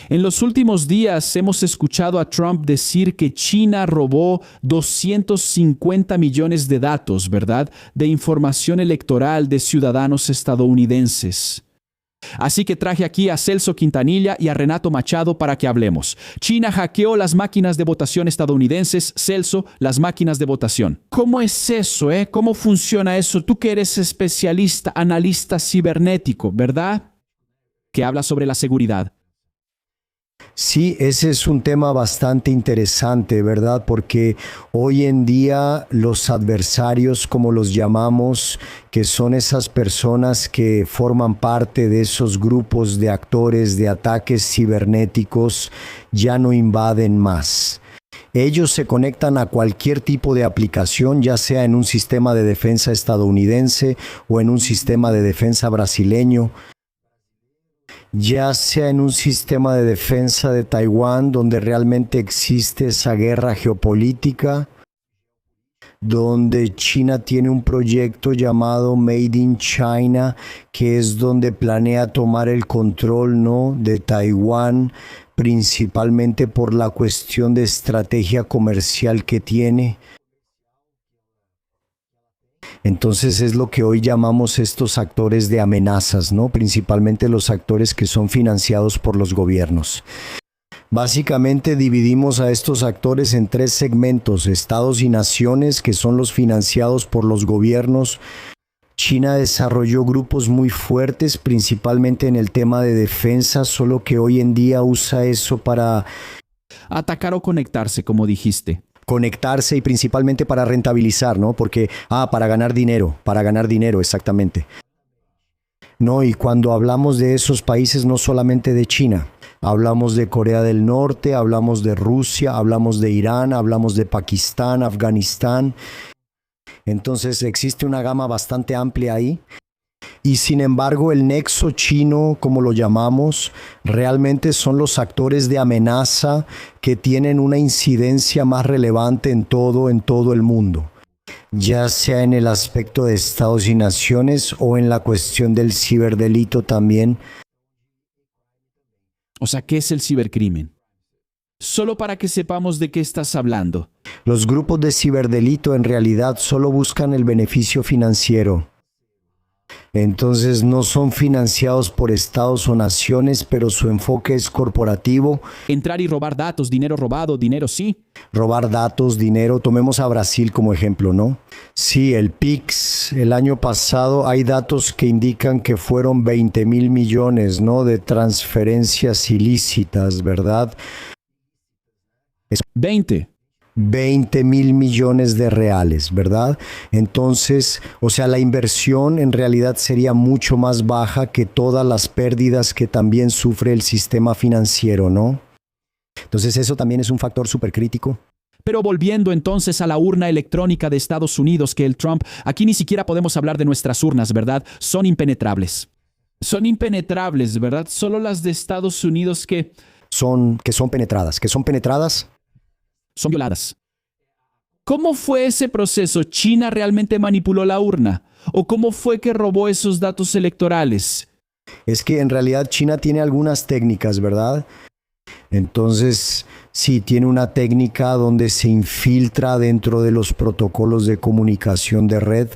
En los últimos días hemos escuchado a Trump decir que China robó 250 millones de datos, ¿verdad?, de información electoral de ciudadanos estadounidenses. Así que traje aquí a Celso Quintanilla y a Renato Machado para que hablemos. China hackeó las máquinas de votación estadounidenses. Celso, las máquinas de votación. ¿Cómo es eso, eh? ¿Cómo funciona eso? Tú que eres especialista, analista cibernético, ¿verdad?, que habla sobre la seguridad. Sí, ese es un tema bastante interesante, ¿verdad? Porque hoy en día los adversarios, como los llamamos, que son esas personas que forman parte de esos grupos de actores de ataques cibernéticos, ya no invaden más. Ellos se conectan a cualquier tipo de aplicación, ya sea en un sistema de defensa estadounidense o en un sistema de defensa brasileño, ya sea en un sistema de defensa de Taiwán, donde realmente existe esa guerra geopolítica, donde China tiene un proyecto llamado Made in China, que es donde planea tomar el control, ¿no?, de Taiwán, principalmente por la cuestión de estrategia comercial que tiene. Entonces es lo que hoy llamamos estos actores de amenazas, ¿no? Principalmente los actores que son financiados por los gobiernos. Básicamente dividimos a estos actores en tres segmentos: estados y naciones, que son los financiados por los gobiernos. China desarrolló grupos muy fuertes, principalmente en el tema de defensa, solo que hoy en día usa eso para atacar o conectarse, como dijiste. Conectarse y principalmente para rentabilizar, ¿no? Porque, para ganar dinero, exactamente. No, y cuando hablamos de esos países, no solamente de China, hablamos de Corea del Norte, hablamos de Rusia, hablamos de Irán, hablamos de Pakistán, Afganistán. Entonces existe una gama bastante amplia ahí. Y sin embargo, el nexo chino, como lo llamamos, realmente son los actores de amenaza que tienen una incidencia más relevante en todo el mundo, ya sea en el aspecto de estados y naciones o en la cuestión del ciberdelito también. O sea, ¿qué es el cibercrimen? Solo para que sepamos de qué estás hablando. Los grupos de ciberdelito en realidad solo buscan el beneficio financiero. Entonces no son financiados por estados o naciones, pero su enfoque es corporativo. Entrar y robar datos, dinero robado, dinero sí. Robar datos, dinero. Tomemos a Brasil como ejemplo, ¿no? Sí, el PIX, el año pasado hay datos que indican que fueron 20,000 millones, ¿no?, de transferencias ilícitas, ¿verdad? 20,000 millones de reales, ¿verdad? Entonces, o sea, la inversión en realidad sería mucho más baja que todas las pérdidas que también sufre el sistema financiero, ¿no? Entonces eso también es un factor súper crítico. Pero volviendo entonces a la urna electrónica de Estados Unidos, que el Trump, aquí ni siquiera podemos hablar de nuestras urnas, ¿verdad? Son impenetrables. Son impenetrables, ¿verdad? Solo las de Estados Unidos que son penetradas. Son violadas. ¿Cómo fue ese proceso? ¿China realmente manipuló la urna? ¿O cómo fue que robó esos datos electorales? Es que en realidad China tiene algunas técnicas, ¿verdad? Entonces, sí, tiene una técnica donde se infiltra dentro de los protocolos de comunicación de red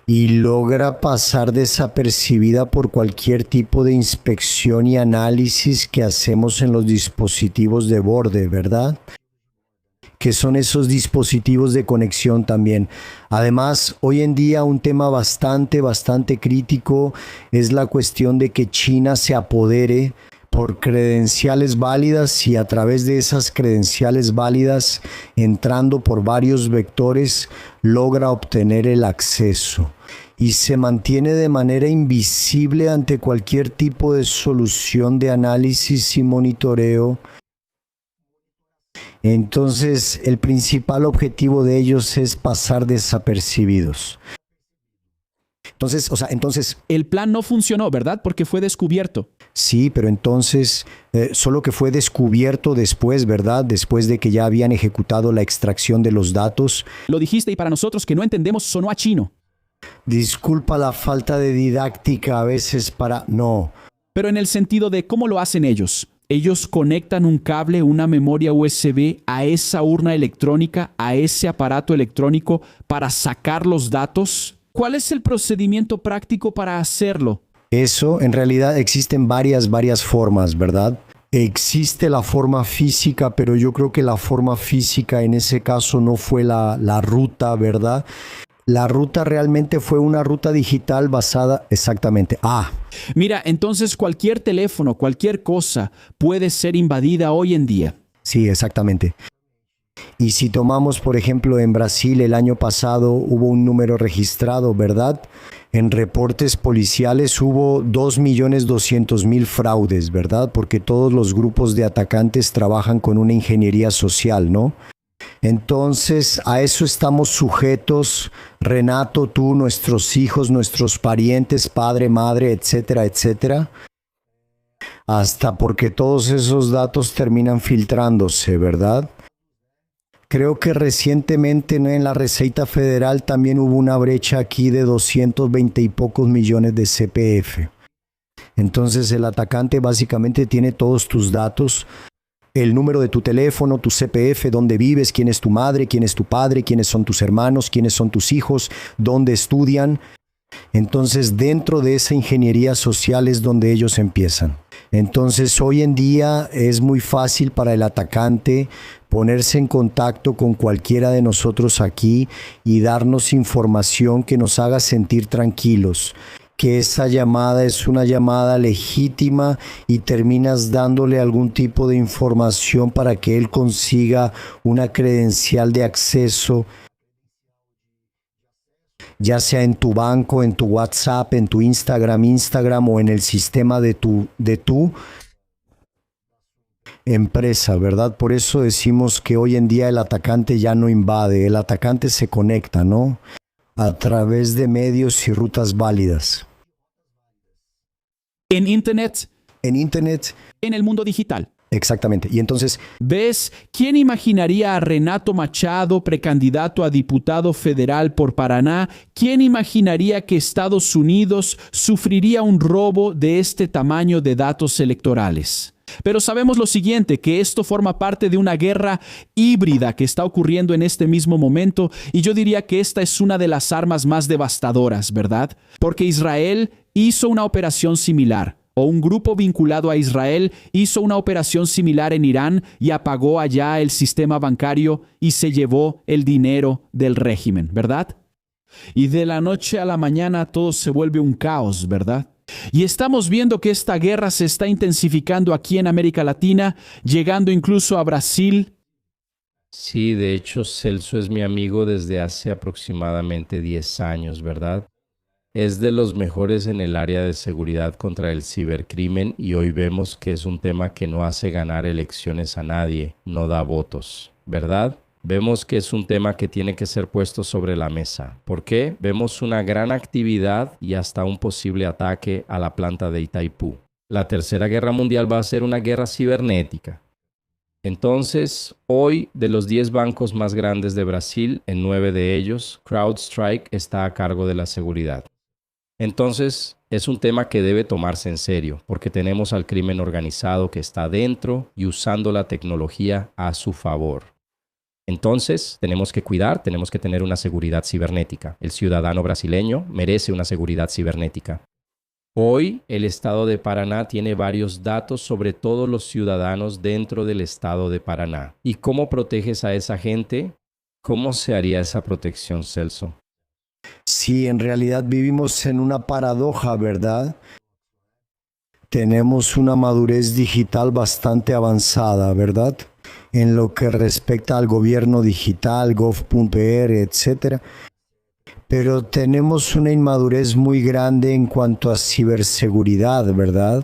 y logra pasar desapercibida por cualquier tipo de inspección y análisis que hacemos en los dispositivos de borde, ¿verdad?, que son esos dispositivos de conexión también. Además, hoy en día un tema bastante crítico es la cuestión de que China se apodere por credenciales válidas y a través de esas credenciales válidas, entrando por varios vectores, logra obtener el acceso y se mantiene de manera invisible ante cualquier tipo de solución de análisis y monitoreo. Entonces, el principal objetivo de ellos es pasar desapercibidos. Entonces... El plan no funcionó, ¿verdad? Porque fue descubierto. Sí, pero entonces, solo que fue descubierto después, ¿verdad? Después de que ya habían ejecutado la extracción de los datos. Lo dijiste y para nosotros que no entendemos sonó a chino. Disculpa la falta de didáctica a veces para... No. Pero en el sentido de cómo lo hacen ellos. ellos conectan un cable, una memoria USB a esa urna electrónica, a ese aparato electrónico para sacar los datos. ¿Cuál es el procedimiento práctico para hacerlo? Eso, en realidad existen varias formas, ¿verdad? Existe la forma física, pero yo creo que la forma física en ese caso no fue la ruta, ¿verdad? La ruta realmente fue una ruta digital basada exactamente. Mira, entonces cualquier teléfono, cualquier cosa puede ser invadida hoy en día. Sí, exactamente. Y si tomamos, por ejemplo, en Brasil el año pasado hubo un número registrado, ¿verdad? En reportes policiales hubo 2.200.000 fraudes, ¿verdad? Porque todos los grupos de atacantes trabajan con una ingeniería social, ¿no? Entonces, a eso estamos sujetos, Renato, tú, nuestros hijos, nuestros parientes, padre, madre, etcétera, etcétera. Hasta porque todos esos datos terminan filtrándose, ¿verdad? Creo que recientemente, ¿no?, en la Receita Federal también hubo una brecha aquí de 220 y pocos millones de CPF. Entonces el atacante básicamente tiene todos tus datos, el número de tu teléfono, tu CPF, dónde vives, quién es tu madre, quién es tu padre, quiénes son tus hermanos, quiénes son tus hijos, dónde estudian. Entonces dentro de esa ingeniería social es donde ellos empiezan. Entonces hoy en día es muy fácil para el atacante ponerse en contacto con cualquiera de nosotros aquí y darnos información que nos haga sentir tranquilos, que esa llamada es una llamada legítima y terminas dándole algún tipo de información para que él consiga una credencial de acceso, ya sea en tu banco, en tu WhatsApp, en tu Instagram o en el sistema de tu empresa, ¿verdad? Por eso decimos que hoy en día el atacante ya no invade, el atacante se conecta, ¿no? A través de medios y rutas válidas. En Internet. En Internet. En el mundo digital. Exactamente. Y entonces, ¿ves? ¿Quién imaginaría a Renato Machado, precandidato a diputado federal por Paraná? ¿Quién imaginaría que Estados Unidos sufriría un robo de este tamaño de datos electorales? Pero sabemos lo siguiente, que esto forma parte de una guerra híbrida que está ocurriendo en este mismo momento, y yo diría que esta es una de las armas más devastadoras, ¿verdad? Porque Israel hizo una operación similar, o un grupo vinculado a Israel hizo una operación similar en Irán y apagó allá el sistema bancario y se llevó el dinero del régimen, ¿verdad? Y de la noche a la mañana todo se vuelve un caos, ¿verdad? Y estamos viendo que esta guerra se está intensificando aquí en América Latina, llegando incluso a Brasil. Sí, de hecho, Celso es mi amigo desde hace aproximadamente 10 años, ¿verdad? Es de los mejores en el área de seguridad contra el cibercrimen y hoy vemos que es un tema que no hace ganar elecciones a nadie, no da votos, ¿verdad? Vemos que es un tema que tiene que ser puesto sobre la mesa. ¿Por qué? Vemos una gran actividad y hasta un posible ataque a la planta de Itaipú. La Tercera Guerra Mundial va a ser una guerra cibernética. Entonces, hoy de los 10 bancos más grandes de Brasil, en 9 de ellos, CrowdStrike está a cargo de la seguridad. Entonces, es un tema que debe tomarse en serio, porque tenemos al crimen organizado que está dentro y usando la tecnología a su favor. Entonces, tenemos que cuidar, tenemos que tener una seguridad cibernética. El ciudadano brasileño merece una seguridad cibernética. Hoy, el estado de Paraná tiene varios datos sobre todos los ciudadanos dentro del estado de Paraná. ¿Y cómo proteges a esa gente? ¿Cómo se haría esa protección, Celso? sí, en realidad vivimos en una paradoja, ¿verdad? Tenemos una madurez digital bastante avanzada, ¿verdad? En lo que respecta al gobierno digital, gov.br, etcétera. Pero tenemos una inmadurez muy grande en cuanto a ciberseguridad, ¿verdad?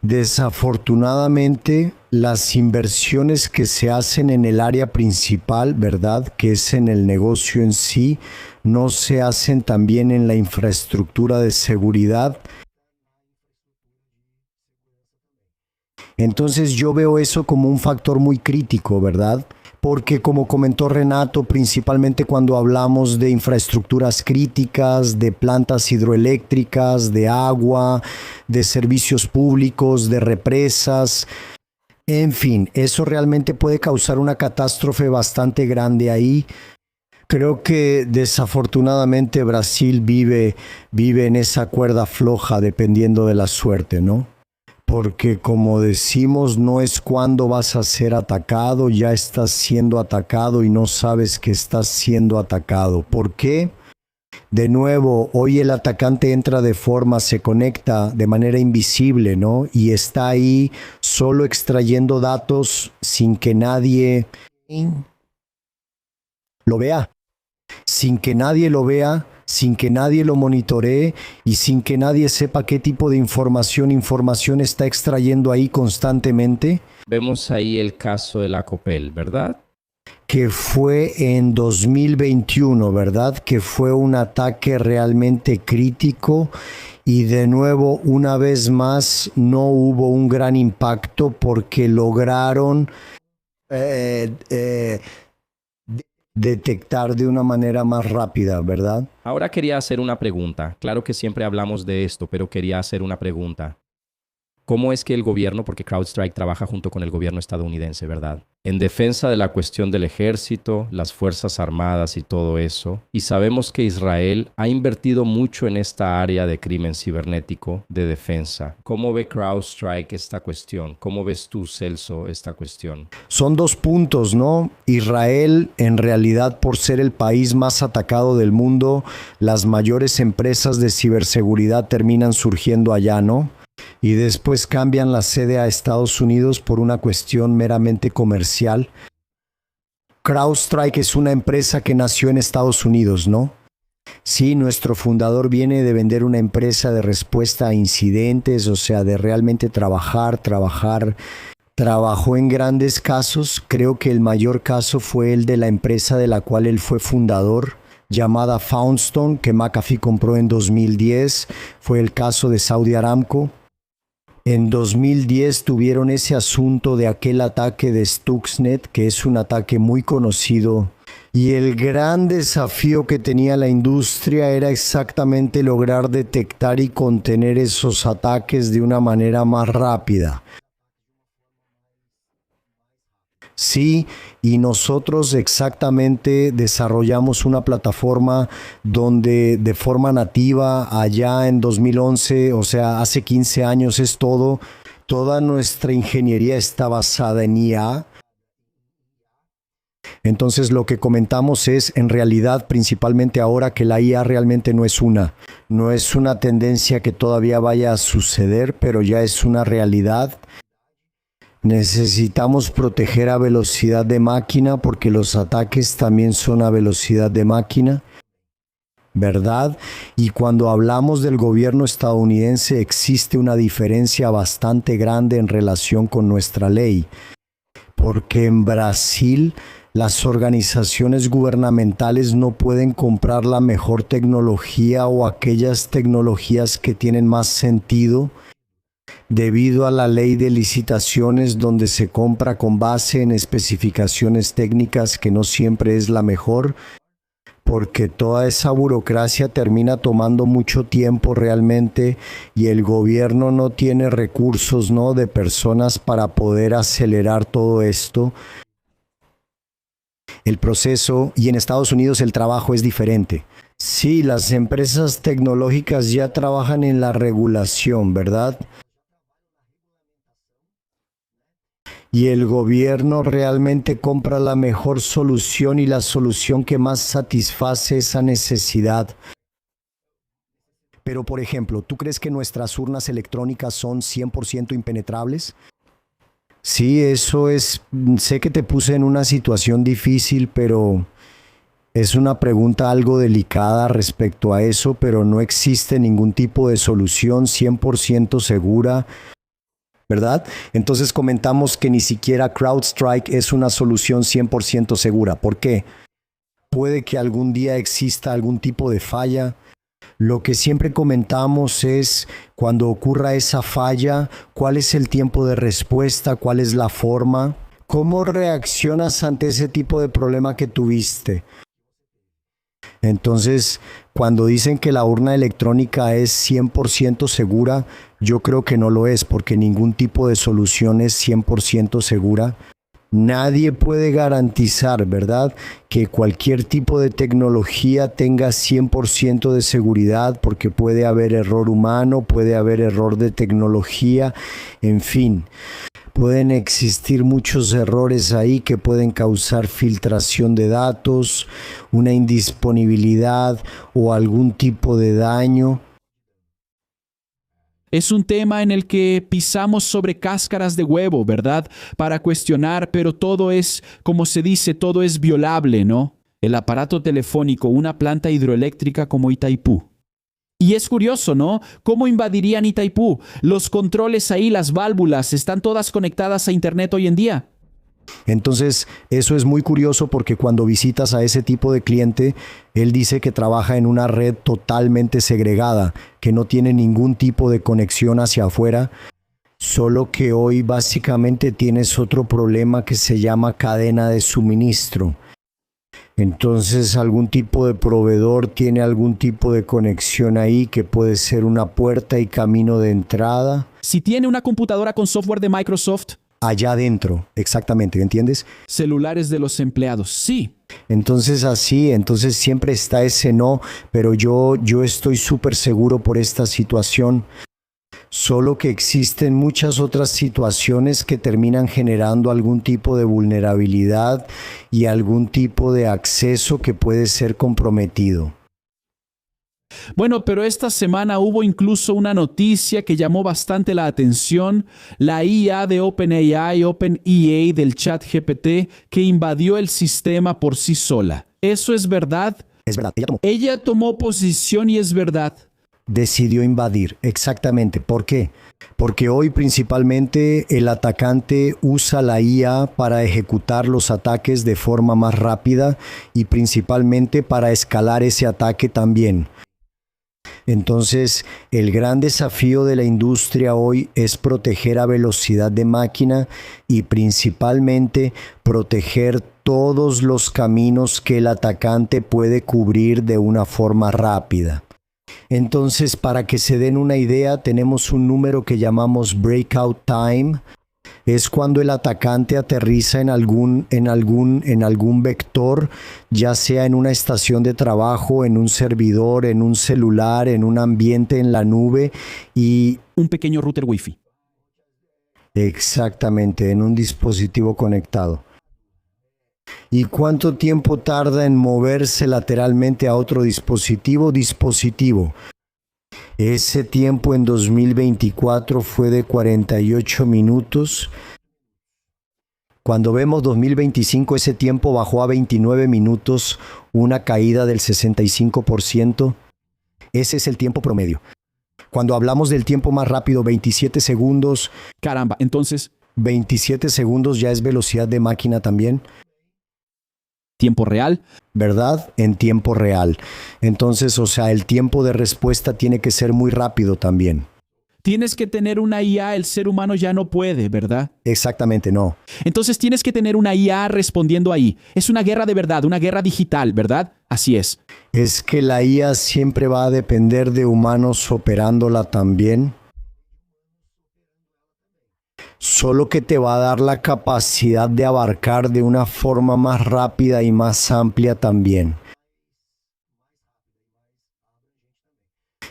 Desafortunadamente, las inversiones que se hacen en el área principal, ¿verdad?, que es en el negocio en sí, no se hacen también en la infraestructura de seguridad. Entonces yo veo eso como un factor muy crítico, ¿verdad? porque como comentó Renato, principalmente cuando hablamos de infraestructuras críticas, de plantas hidroeléctricas, de agua, de servicios públicos, de represas, en fin, eso realmente puede causar una catástrofe bastante grande ahí. Creo que desafortunadamente Brasil vive en esa cuerda floja dependiendo de la suerte, ¿no? Porque como decimos, no es cuándo vas a ser atacado, ya estás siendo atacado y no sabes que estás siendo atacado. ¿Por qué? De nuevo, hoy el atacante entra de forma, se conecta de manera invisible, ¿no? Y está ahí solo extrayendo datos sin que nadie lo vea, sin que nadie lo vea, sin que nadie lo monitoree y sin que nadie sepa qué tipo de información está extrayendo ahí constantemente. Vemos ahí el caso de la Copel, ¿verdad? Que fue en 2021, ¿verdad? Que fue un ataque realmente crítico y de nuevo, una vez más, no hubo un gran impacto porque lograron detectar de una manera más rápida, ¿verdad? Ahora quería hacer una pregunta. Claro que siempre hablamos de esto, pero quería hacer una pregunta. ¿Cómo es que el gobierno, porque CrowdStrike trabaja junto con el gobierno estadounidense, ¿verdad? En defensa de la cuestión del ejército, las fuerzas armadas y todo eso, y sabemos que Israel ha invertido mucho en esta área de crimen cibernético de defensa. ¿Cómo ve CrowdStrike esta cuestión? ¿Cómo ves tú, Celso, esta cuestión? Son dos puntos, ¿no? Israel, en realidad, por ser el país más atacado del mundo, las mayores empresas de ciberseguridad terminan surgiendo allá, ¿no? Y después cambian la sede a Estados Unidos por una cuestión meramente comercial. CrowdStrike es una empresa que nació en Estados Unidos, ¿no? Sí, nuestro fundador viene de vender una empresa de respuesta a incidentes, o sea, de realmente trabajar. Trabajó en grandes casos. Creo que el mayor caso fue el de la empresa de la cual él fue fundador, llamada Foundstone, que McAfee compró en 2010. Fue el caso de Saudi Aramco. En 2010 tuvieron ese asunto de aquel ataque de Stuxnet, que es un ataque muy conocido. Y el gran desafío que tenía la industria era exactamente lograr detectar y contener esos ataques de una manera más rápida. Sí, y nosotros exactamente desarrollamos una plataforma donde de forma nativa allá en 2011, o sea, hace 15 años es toda nuestra ingeniería está basada en IA. Entonces lo que comentamos es en realidad principalmente ahora que la IA realmente no es una tendencia que todavía vaya a suceder, pero ya es una realidad. Necesitamos proteger a velocidad de máquina porque los ataques también son a velocidad de máquina, ¿verdad? Y cuando hablamos del gobierno estadounidense existe una diferencia bastante grande en relación con nuestra ley, porque en Brasil las organizaciones gubernamentales no pueden comprar la mejor tecnología o aquellas tecnologías que tienen más sentido, debido a la ley de licitaciones donde se compra con base en especificaciones técnicas que no siempre es la mejor, porque toda esa burocracia termina tomando mucho tiempo realmente y el gobierno no tiene recursos, ¿no?, de personas para poder acelerar todo esto. El proceso, y en Estados Unidos el trabajo es diferente. Sí, las empresas tecnológicas ya trabajan en la regulación, ¿verdad? Y el gobierno realmente compra la mejor solución y la solución que más satisface esa necesidad. Pero, por ejemplo, ¿tú crees que nuestras urnas electrónicas son 100% impenetrables? Sí, eso es. Sé que te puse en una situación difícil, pero es una pregunta algo delicada respecto a eso, pero no existe ningún tipo de solución 100% segura, ¿verdad? Entonces comentamos que ni siquiera CrowdStrike es una solución 100% segura. ¿Por qué? Puede que algún día exista algún tipo de falla. Lo que siempre comentamos es, cuando ocurra esa falla, ¿cuál es el tiempo de respuesta? ¿Cuál es la forma? ¿Cómo reaccionas ante ese tipo de problema que tuviste? Entonces, cuando dicen que la urna electrónica es 100% segura, yo creo que no lo es, porque ningún tipo de solución es 100% segura. Nadie puede garantizar, ¿verdad?, que cualquier tipo de tecnología tenga 100% de seguridad, porque puede haber error humano, puede haber error de tecnología, en fin. Pueden existir muchos errores ahí que pueden causar filtración de datos, una indisponibilidad o algún tipo de daño. Es un tema en el que pisamos sobre cáscaras de huevo, ¿verdad? Para cuestionar, pero todo es, como se dice, todo es violable, ¿no? El aparato telefónico, una planta hidroeléctrica como Itaipú. Y es curioso, ¿no? ¿Cómo invadirían Itaipú? Los controles ahí, las válvulas, están todas conectadas a Internet hoy en día. Entonces, eso es muy curioso porque cuando visitas a ese tipo de cliente, él dice que trabaja en una red totalmente segregada, que no tiene ningún tipo de conexión hacia afuera, solo que hoy básicamente tienes otro problema que se llama cadena de suministro. Entonces, algún tipo de proveedor tiene algún tipo de conexión ahí que puede ser una puerta y camino de entrada. Si tiene una computadora con software de Microsoft, Allá adentro, exactamente, ¿entiendes? celulares de los empleados, sí. Entonces entonces siempre está ese no, pero yo estoy súper seguro por esta situación. Solo que existen muchas otras situaciones que terminan generando algún tipo de vulnerabilidad y algún tipo de acceso que puede ser comprometido. Bueno, pero esta semana hubo incluso una noticia que llamó bastante la atención, la IA de OpenAI, OpenEA del ChatGPT, que invadió el sistema por sí sola. ¿Eso es verdad? Es verdad, Ella tomó posición y es verdad. decidió invadir, exactamente. ¿Por qué? Porque hoy principalmente el atacante usa la IA para ejecutar los ataques de forma más rápida y principalmente para escalar ese ataque también. Entonces, el gran desafío de la industria hoy es proteger a velocidad de máquina y principalmente proteger todos los caminos que el atacante puede cubrir de una forma rápida. Entonces, para que se den una idea, tenemos un número que llamamos breakout time. Es cuando el atacante aterriza en algún vector, ya sea en una estación de trabajo, en un servidor, en un celular, en un ambiente en la nube y Un pequeño router Wi-Fi. exactamente en un dispositivo conectado. ¿Y cuánto tiempo tarda en moverse lateralmente a otro dispositivo? Ese tiempo en 2024 fue de 48 minutos. Cuando vemos 2025, ese tiempo bajó a 29 minutos, una caída del 65%. Ese es el tiempo promedio. Cuando hablamos del tiempo más rápido, 27 segundos, Caramba, entonces, 27 segundos ya es velocidad de máquina también, tiempo real. ¿verdad? En tiempo real. Entonces, o sea, el tiempo de respuesta tiene que ser muy rápido también. Tienes que tener una IA, el ser humano ya no puede, ¿verdad? Exactamente, no. Entonces tienes que tener una IA respondiendo ahí. Es una guerra de verdad, una guerra digital, ¿verdad? Así es. Es que la IA siempre va a depender de humanos operándola también. Solo que te va a dar la capacidad de abarcar de una forma más rápida y más amplia también.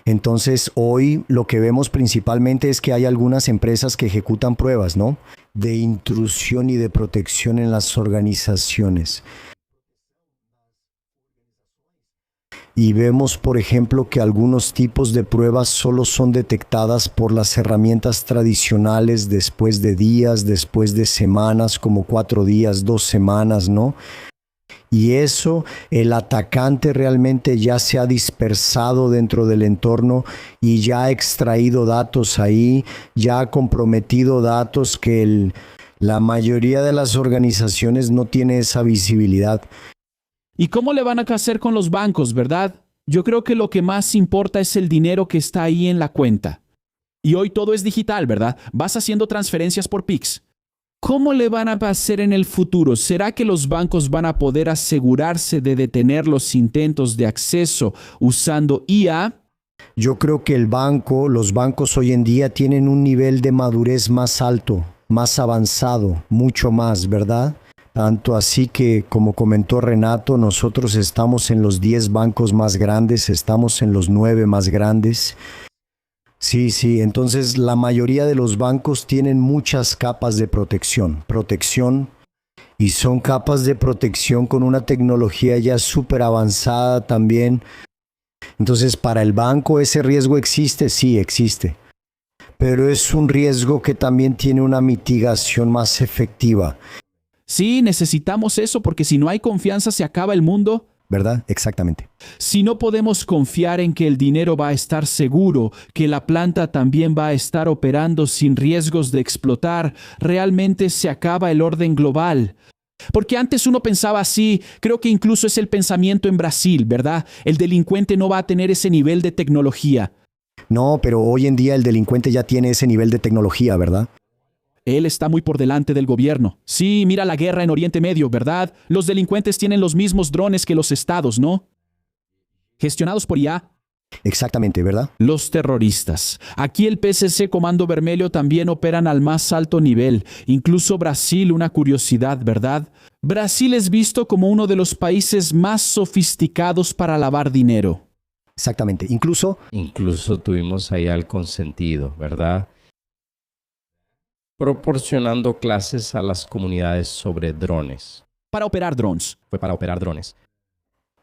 Entonces, hoy lo que vemos principalmente es que hay algunas empresas que ejecutan pruebas, ¿no?, de intrusión y de protección en las organizaciones. Y vemos, por ejemplo, que algunos tipos de pruebas solo son detectadas por las herramientas tradicionales después de días, después de semanas, como 4 días, 2 semanas, ¿no? Y eso, el atacante realmente ya se ha dispersado dentro del entorno y ya ha extraído datos ahí, ya ha comprometido datos que la mayoría de las organizaciones no tiene esa visibilidad. ¿Y cómo le van a hacer con los bancos, verdad? Yo creo que lo que más importa es el dinero que está ahí en la cuenta. Y hoy todo es digital, ¿verdad? Vas haciendo transferencias por Pix. ¿Cómo le van a hacer en el futuro? ¿Será que los bancos van a poder asegurarse de detener los intentos de acceso usando IA? Yo creo que los bancos hoy en día tienen un nivel de madurez más alto, más avanzado, mucho más, ¿verdad? Tanto así que, como comentó Renato, nosotros estamos en los 10 bancos más grandes, estamos en los 9 más grandes. Sí, entonces la mayoría de los bancos tienen muchas capas de protección, y son capas de protección con una tecnología ya súper avanzada también. Entonces, para el banco ese riesgo existe, sí existe, pero es un riesgo que también tiene una mitigación más efectiva. Sí, necesitamos eso porque si no hay confianza se acaba el mundo. ¿Verdad? Exactamente. Si no podemos confiar en que el dinero va a estar seguro, que la planta también va a estar operando sin riesgos de explotar, realmente se acaba el orden global. Porque antes uno pensaba así, creo que incluso es el pensamiento en Brasil, ¿verdad? El delincuente no va a tener ese nivel de tecnología. No, pero hoy en día el delincuente ya tiene ese nivel de tecnología, ¿verdad? Él está muy por delante del gobierno. Sí, mira la guerra en Oriente Medio, ¿verdad? Los delincuentes tienen los mismos drones que los estados, ¿no? Gestionados por IA. Exactamente, ¿verdad? Los terroristas. Aquí el PSC Comando Vermelho también operan al más alto nivel. Incluso Brasil, una curiosidad, ¿verdad? Brasil es visto como uno de los países más sofisticados para lavar dinero. Exactamente. Incluso tuvimos ahí al consentido, ¿verdad? Proporcionando clases a las comunidades sobre drones. Para operar drones. Fue para operar drones.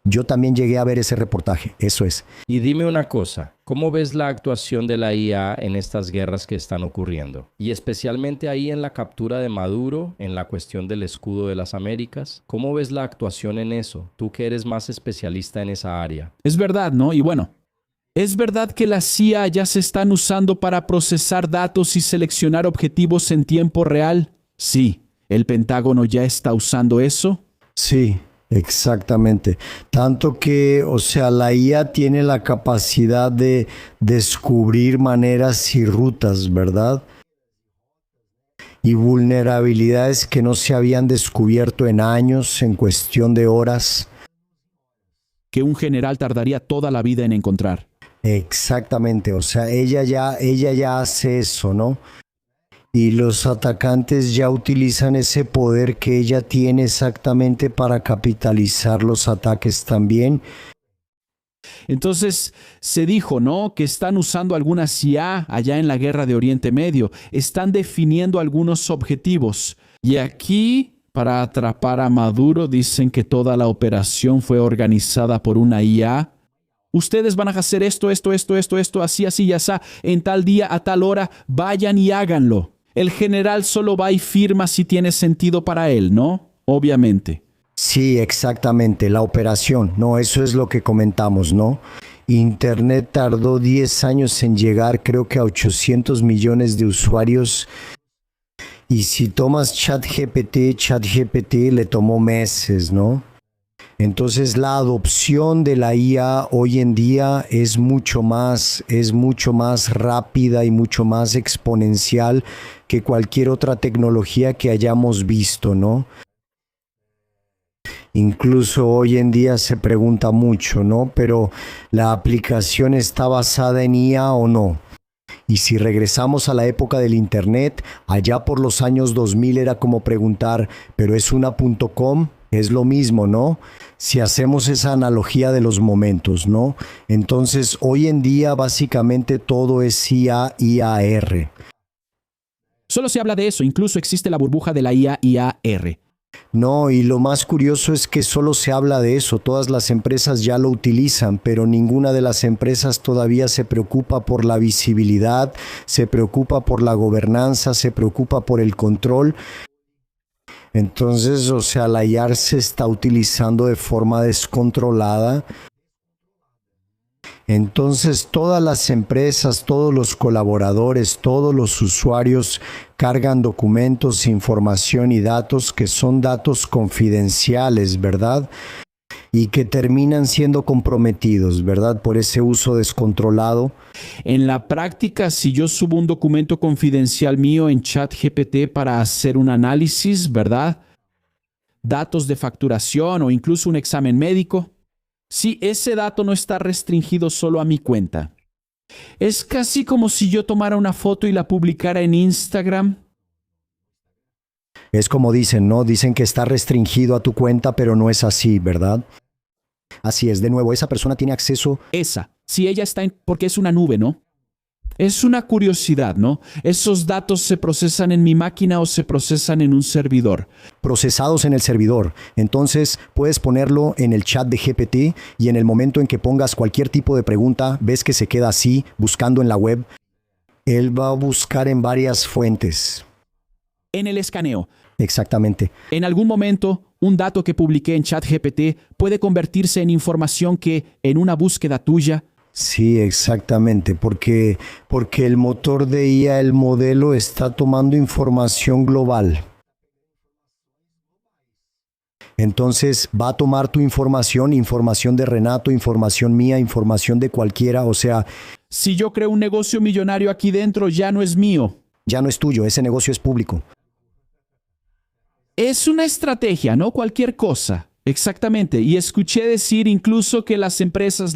yo también llegué a ver ese reportaje, eso es. Y dime una cosa, ¿cómo ves la actuación de la IA en estas guerras que están ocurriendo? Y especialmente ahí en la captura de Maduro, en la cuestión del escudo de las Américas. ¿Cómo ves la actuación en eso? Tú que eres más especialista en esa área. Es verdad, ¿no? Y bueno, ¿es verdad que las CIA ya se están usando para procesar datos y seleccionar objetivos en tiempo real? Sí. ¿El Pentágono ya está usando eso? Sí, exactamente. Tanto que, o sea, la IA tiene la capacidad de descubrir maneras y rutas, ¿verdad? Y vulnerabilidades que no se habían descubierto en años, en cuestión de horas. Que un general tardaría toda la vida en encontrar. Exactamente, o sea, ella ya hace eso, ¿no? Y los atacantes ya utilizan ese poder que ella tiene exactamente para capitalizar los ataques también. Entonces se dijo, ¿no?, que están usando algunas CIA allá en la guerra de Oriente Medio. Están definiendo algunos objetivos. Y aquí, para atrapar a Maduro, dicen que toda la operación fue organizada por una IA. Ustedes van a hacer esto, así, y así, en tal día, a tal hora, vayan y háganlo. El general solo va y firma si tiene sentido para él, ¿no? Obviamente. Sí, exactamente, la operación, no, eso es lo que comentamos, ¿no? Internet tardó 10 años en llegar, creo que a 800 millones de usuarios. Y si tomas ChatGPT le tomó meses, ¿no? Entonces la adopción de la IA hoy en día es mucho más rápida y mucho más exponencial que cualquier otra tecnología que hayamos visto, ¿no? Incluso hoy en día se pregunta mucho, ¿no? Pero ¿la aplicación está basada en IA o no? Y si regresamos a la época del Internet, allá por los años 2000 era como preguntar, ¿pero es una .com? Es lo mismo, ¿no? Si hacemos esa analogía de los momentos, ¿no? Entonces, hoy en día básicamente todo es IA, IAR. Solo se habla de eso, incluso existe la burbuja de la IA, IAR. No, y lo más curioso es que solo se habla de eso, todas las empresas ya lo utilizan, pero ninguna de las empresas todavía se preocupa por la visibilidad, se preocupa por la gobernanza, se preocupa por el control. Entonces, o sea, la IAR se está utilizando de forma descontrolada. Entonces, todas las empresas, todos los colaboradores, todos los usuarios cargan documentos, información y datos que son datos confidenciales, ¿verdad? y que terminan siendo comprometidos, ¿verdad? Por ese uso descontrolado. En la práctica, si yo subo un documento confidencial mío en ChatGPT para hacer un análisis, ¿verdad? Datos de facturación o incluso un examen médico, sí, ese dato no está restringido solo a mi cuenta. Es casi como si yo tomara una foto y la publicara en Instagram. Es como dicen, ¿no? Dicen que está restringido a tu cuenta, pero no es así, ¿verdad? Así es, de nuevo, esa persona tiene acceso. Si ella está en, porque es una nube, ¿no? Es una curiosidad, ¿no? ¿Esos datos se procesan en mi máquina o se procesan en un servidor? Procesados en el servidor. Entonces puedes ponerlo en el chat de GPT y en el momento en que pongas cualquier tipo de pregunta, ves que se queda así, buscando en la web. Él va a buscar en varias fuentes. En el escaneo. Exactamente. En algún momento, un dato que publiqué en ChatGPT puede convertirse en información que, en una búsqueda tuya, Sí, exactamente, porque el motor de IA, el modelo, está tomando información global. Entonces va a tomar tu información, información de Renato, información mía, información de cualquiera, o sea, si yo creo un negocio millonario aquí dentro, ya no es mío. ya no es tuyo, ese negocio es público. Es una estrategia, no cualquier cosa. Exactamente. Y escuché decir incluso que las empresas,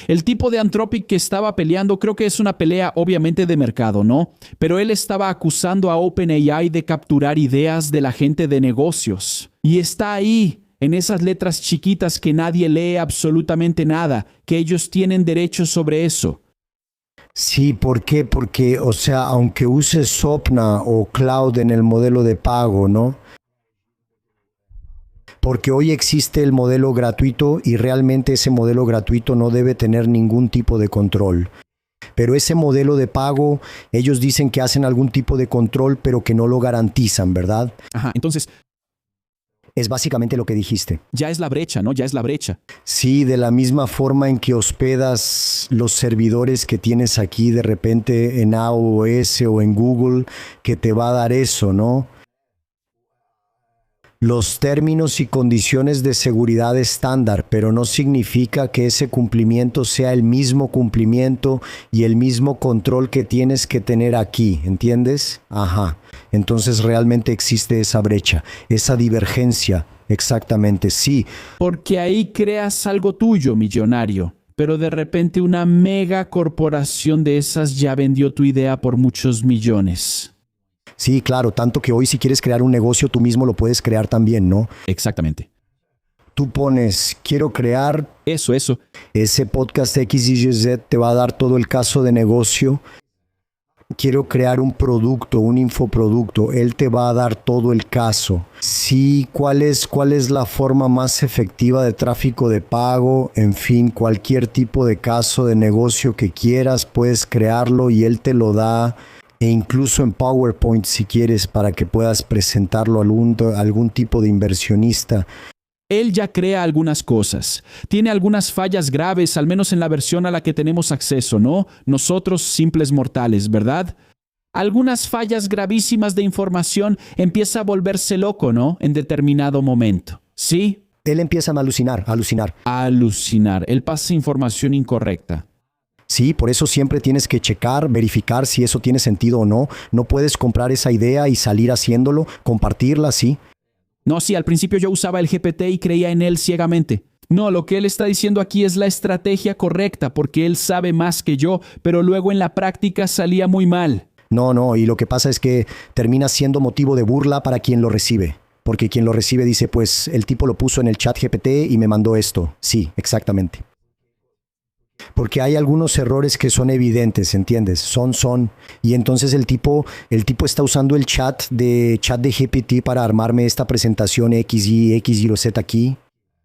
el tipo de Anthropic que estaba peleando, creo que es una pelea obviamente de mercado, ¿no? Pero él estaba acusando a OpenAI de capturar ideas de la gente de negocios. Y está ahí, en esas letras chiquitas que nadie lee absolutamente nada, que ellos tienen derecho sobre eso. Sí, ¿por qué? Porque, o sea, aunque uses Sopna o Cloud en el modelo de pago, ¿no? Porque hoy existe el modelo gratuito y realmente ese modelo gratuito no debe tener ningún tipo de control. Pero ese modelo de pago, ellos dicen que hacen algún tipo de control, pero que no lo garantizan, ¿verdad? Ajá, entonces, Es básicamente lo que dijiste. ya es la brecha, ¿no? Ya es la brecha. Sí, de la misma forma en que hospedas los servidores que tienes aquí de repente en AWS o en Google, que te va a dar eso, ¿no? Los términos y condiciones de seguridad estándar, pero no significa que ese cumplimiento sea el mismo cumplimiento y el mismo control que tienes que tener aquí, ¿entiendes? Ajá. Entonces realmente existe esa brecha, esa divergencia, exactamente, sí. Porque ahí creas algo tuyo, millonario. Pero de repente una mega corporación de esas ya vendió tu idea por muchos millones. Sí, claro, tanto que hoy si quieres crear un negocio tú mismo lo puedes crear también, ¿no? Exactamente. Tú pones, quiero crear Eso. ese podcast XYZ, te va a dar todo el caso de negocio. Quiero crear un producto, un infoproducto, él te va a dar todo el caso. Sí, cuál es la forma más efectiva de tráfico de pago, en fin, cualquier tipo de caso de negocio que quieras, puedes crearlo y él te lo da. E incluso en PowerPoint si quieres para que puedas presentarlo a algún tipo de inversionista. Él ya crea algunas cosas. Tiene algunas fallas graves, al menos en la versión a la que tenemos acceso, ¿no? Nosotros, simples mortales, ¿verdad? Algunas fallas gravísimas de información, empieza a volverse loco, ¿no? En determinado momento. ¿Sí? Él empieza a alucinar. Alucinar. Él pasa información incorrecta. Sí, por eso siempre tienes que checar, verificar si eso tiene sentido o no. No puedes comprar esa idea y salir haciéndolo, compartirla, sí. No, sí, al principio yo usaba el GPT y creía en él ciegamente. No, lo que él está diciendo aquí es la estrategia correcta, porque él sabe más que yo, pero luego en la práctica salía muy mal. No, y lo que pasa es que termina siendo motivo de burla para quien lo recibe. Porque quien lo recibe dice, pues el tipo lo puso en el chat GPT y me mandó esto. Sí, exactamente. Porque hay algunos errores que son evidentes, ¿entiendes? Son. Y entonces el tipo está usando el chat de GPT para armarme esta presentación X, Y, Z aquí.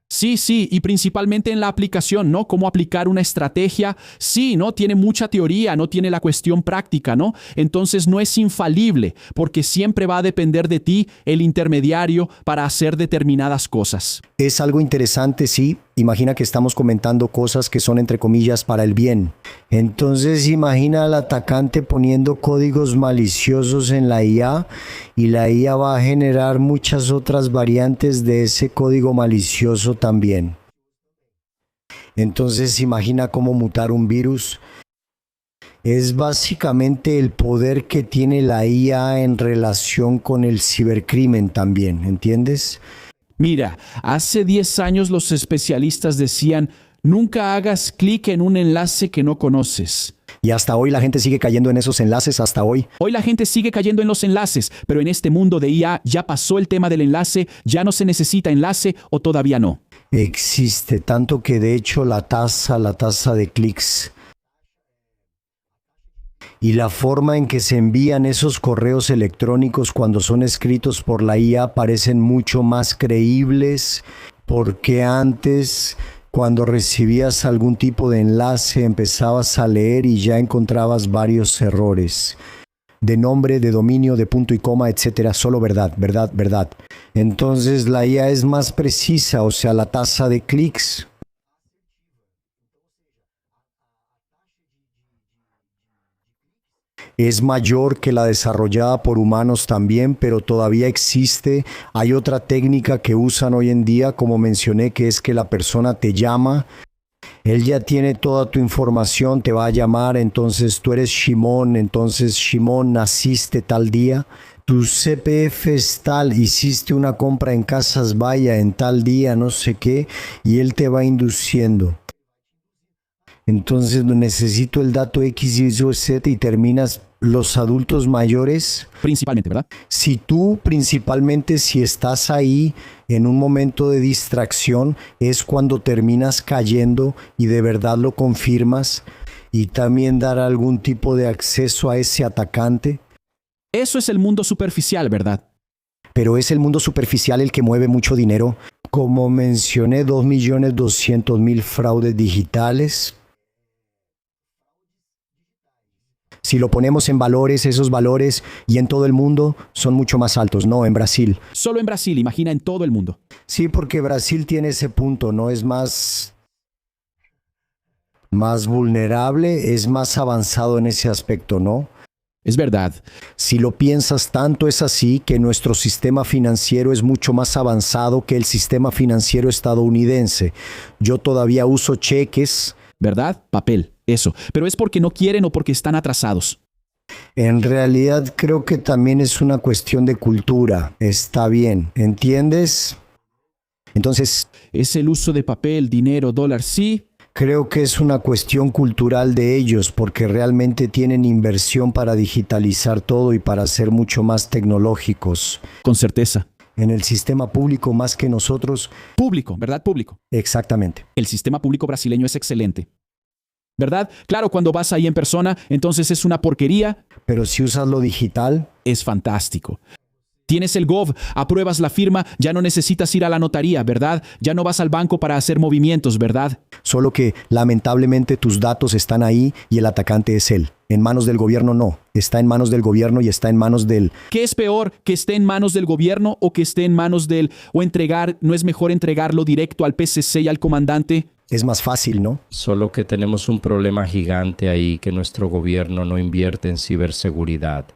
Sí, y principalmente en la aplicación, ¿no? Cómo aplicar una estrategia. Sí, ¿no? Tiene mucha teoría, no tiene la cuestión práctica, ¿no? Entonces no es infalible, porque siempre va a depender de ti, el intermediario, para hacer determinadas cosas. Es algo interesante, sí, imagina que estamos comentando cosas que son entre comillas para el bien. Entonces imagina al atacante poniendo códigos maliciosos en la IA y la IA va a generar muchas otras variantes de ese código malicioso también. Entonces imagina cómo mutar un virus. Es básicamente el poder que tiene la IA en relación con el cibercrimen también, ¿entiendes? Mira, hace 10 años los especialistas decían, nunca hagas clic en un enlace que no conoces. Y hasta hoy la gente sigue cayendo en esos enlaces, hasta hoy. Hoy la gente sigue cayendo en los enlaces, pero en este mundo de IA ya pasó el tema del enlace, ya no se necesita enlace o todavía no. Existe, tanto que de hecho la tasa de clics y la forma en que se envían esos correos electrónicos cuando son escritos por la IA parecen mucho más creíbles, porque antes, cuando recibías algún tipo de enlace, empezabas a leer y ya encontrabas varios errores de nombre, de dominio, de punto y coma, etcétera, solo verdad, verdad, verdad. Entonces la IA es más precisa, o sea, la tasa de clics es mayor que la desarrollada por humanos también, pero todavía existe. Hay otra técnica que usan hoy en día, como mencioné, que es que la persona te llama. Él ya tiene toda tu información, te va a llamar, entonces tú eres Shimon, entonces Shimon, naciste tal día. Tu CPF es tal, hiciste una compra en Casas Bahía en tal día, no sé qué, y él te va induciendo. Entonces necesito el dato X, Y, Z y terminas los adultos mayores. Principalmente, ¿verdad? Si tú principalmente, si estás ahí en un momento de distracción, es cuando terminas cayendo y de verdad lo confirmas y también dar algún tipo de acceso a ese atacante. Eso es el mundo superficial, ¿verdad? Pero es el mundo superficial el que mueve mucho dinero. Como mencioné, 2.200.000 fraudes digitales. Si lo ponemos en valores, esos valores y en todo el mundo son mucho más altos, no en Brasil. Solo en Brasil, imagina en todo el mundo. Sí, porque Brasil tiene ese punto, ¿no? Es más vulnerable, es más avanzado en ese aspecto, ¿no? Es verdad. Si lo piensas, tanto es así que nuestro sistema financiero es mucho más avanzado que el sistema financiero estadounidense. Yo todavía uso cheques. ¿Verdad? Papel, eso. Pero es porque no quieren o porque están atrasados. En realidad creo que también es una cuestión de cultura. Está bien, ¿entiendes? Entonces, Es el uso de papel, dinero, dólar, sí. creo que es una cuestión cultural de ellos porque realmente tienen inversión para digitalizar todo y para ser mucho más tecnológicos. Con certeza. En el sistema público más que nosotros. Público, ¿verdad? Público. Exactamente. El sistema público brasileño es excelente. ¿Verdad? Claro, cuando vas ahí en persona, entonces es una porquería. Pero si usas lo digital, Es fantástico. Tienes el Gov, apruebas la firma, ya no necesitas ir a la notaría, ¿verdad? Ya no vas al banco para hacer movimientos, ¿verdad? solo que lamentablemente tus datos están ahí y el atacante es él. En manos del gobierno no, está en manos del gobierno y está en manos del... ¿Qué es peor, que esté en manos del gobierno o que esté en manos del... o entregar, no es mejor entregarlo directo al PCC y al comandante? Es más fácil, ¿no? Solo que tenemos un problema gigante ahí, que nuestro gobierno no invierte en ciberseguridad.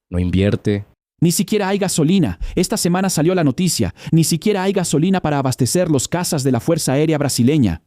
No invierte. Ni siquiera hay gasolina. Esta semana salió la noticia. Ni siquiera hay gasolina para abastecer los cazas de la Fuerza Aérea Brasileña.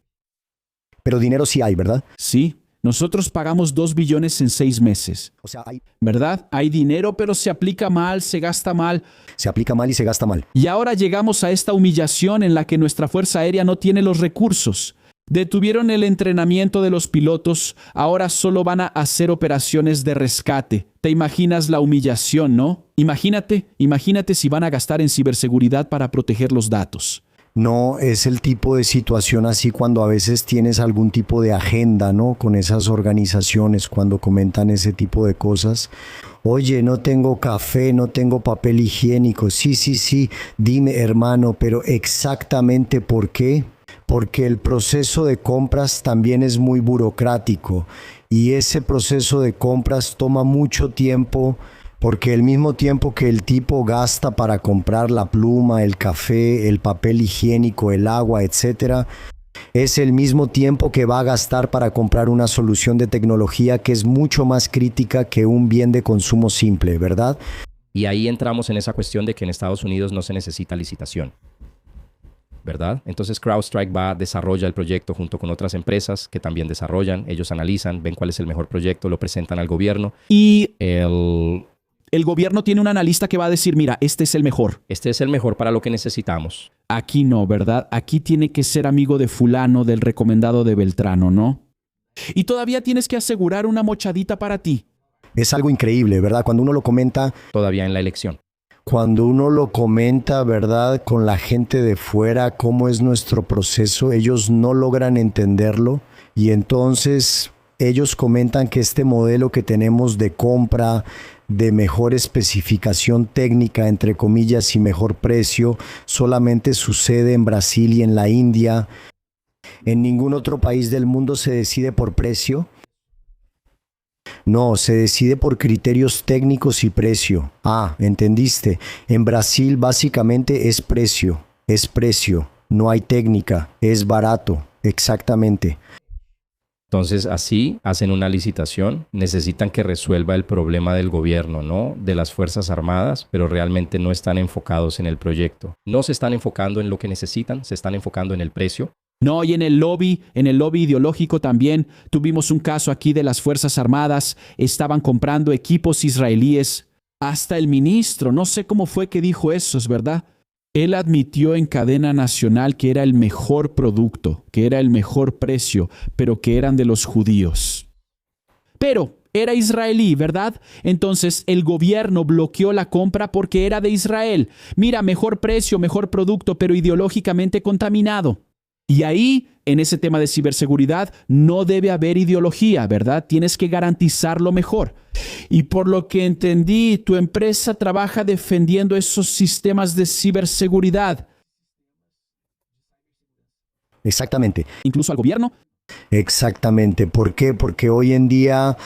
Pero dinero sí hay, ¿verdad? Sí, nosotros pagamos 2 billones en 6 meses. O sea, ¿Verdad? Hay dinero, pero se aplica mal, se gasta mal. se aplica mal y se gasta mal. Y ahora llegamos a esta humillación en la que nuestra Fuerza Aérea no tiene los recursos. Detuvieron el entrenamiento de los pilotos, ahora solo van a hacer operaciones de rescate. ¿Te imaginas la humillación, no? Imagínate si van a gastar en ciberseguridad para proteger los datos. No es el tipo de situación así cuando a veces tienes algún tipo de agenda, ¿no? Con esas organizaciones cuando comentan ese tipo de cosas. Oye, no tengo café, no tengo papel higiénico. Sí, dime hermano, pero exactamente ¿por qué? Porque el proceso de compras también es muy burocrático y ese proceso de compras toma mucho tiempo. Porque el mismo tiempo que el tipo gasta para comprar la pluma, el café, el papel higiénico, el agua, etcétera, Es el mismo tiempo que va a gastar para comprar una solución de tecnología que es mucho más crítica que un bien de consumo simple, ¿verdad? Y ahí entramos en esa cuestión de que en Estados Unidos no se necesita licitación, ¿verdad? Entonces CrowdStrike desarrolla el proyecto junto con otras empresas que también desarrollan. Ellos analizan, ven cuál es el mejor proyecto, lo presentan al gobierno. Y el gobierno tiene un analista que va a decir, mira, este es el mejor. Este es el mejor para lo que necesitamos. Aquí no, ¿verdad? Aquí tiene que ser amigo de fulano, del recomendado de Beltrano, ¿no? Y todavía tienes que asegurar una mochadita para ti. Es algo increíble, ¿verdad? Cuando uno lo comenta, Todavía en la elección. ¿Verdad? Con la gente de fuera, cómo es nuestro proceso, ellos no logran entenderlo y entonces ellos comentan que este modelo que tenemos de compra, de mejor especificación técnica, entre comillas, y mejor precio, solamente sucede en Brasil y en la India. En ningún otro país del mundo se decide por precio. No, se decide por criterios técnicos y precio. Ah, ¿entendiste? En Brasil básicamente es precio, no hay técnica, es barato, exactamente. Entonces, así hacen una licitación, necesitan que resuelva el problema del gobierno, ¿no? De las Fuerzas Armadas, pero realmente no están enfocados en el proyecto. No se están enfocando en lo que necesitan, se están enfocando en el precio. No, y en el lobby ideológico también tuvimos un caso aquí de las Fuerzas Armadas, estaban comprando equipos israelíes, hasta el ministro, no sé cómo fue que dijo eso, ¿es verdad? Él admitió en cadena nacional que era el mejor producto, que era el mejor precio, pero que eran de los judíos. Pero era israelí, ¿verdad? Entonces el gobierno bloqueó la compra porque era de Israel. Mira, mejor precio, mejor producto, pero ideológicamente contaminado. Y ahí, en ese tema de ciberseguridad, no debe haber ideología, ¿verdad? Tienes que garantizar lo mejor. Y por lo que entendí, tu empresa trabaja defendiendo esos sistemas de ciberseguridad. Exactamente. Incluso al gobierno. Exactamente. ¿Por qué? Porque hoy en día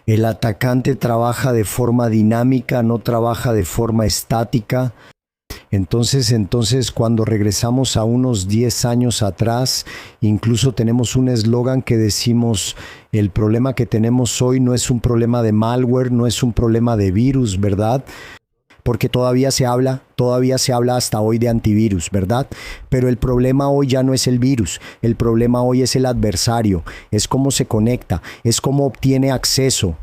el atacante trabaja de forma dinámica, no trabaja de forma estática. Entonces, cuando regresamos a unos 10 años atrás, incluso tenemos un eslogan que decimos, el problema que tenemos hoy no es un problema de malware, no es un problema de virus, ¿verdad? Porque todavía se habla hasta hoy de antivirus, ¿verdad? Pero el problema hoy ya no es el virus, el problema hoy es el adversario, es cómo se conecta, es cómo obtiene acceso.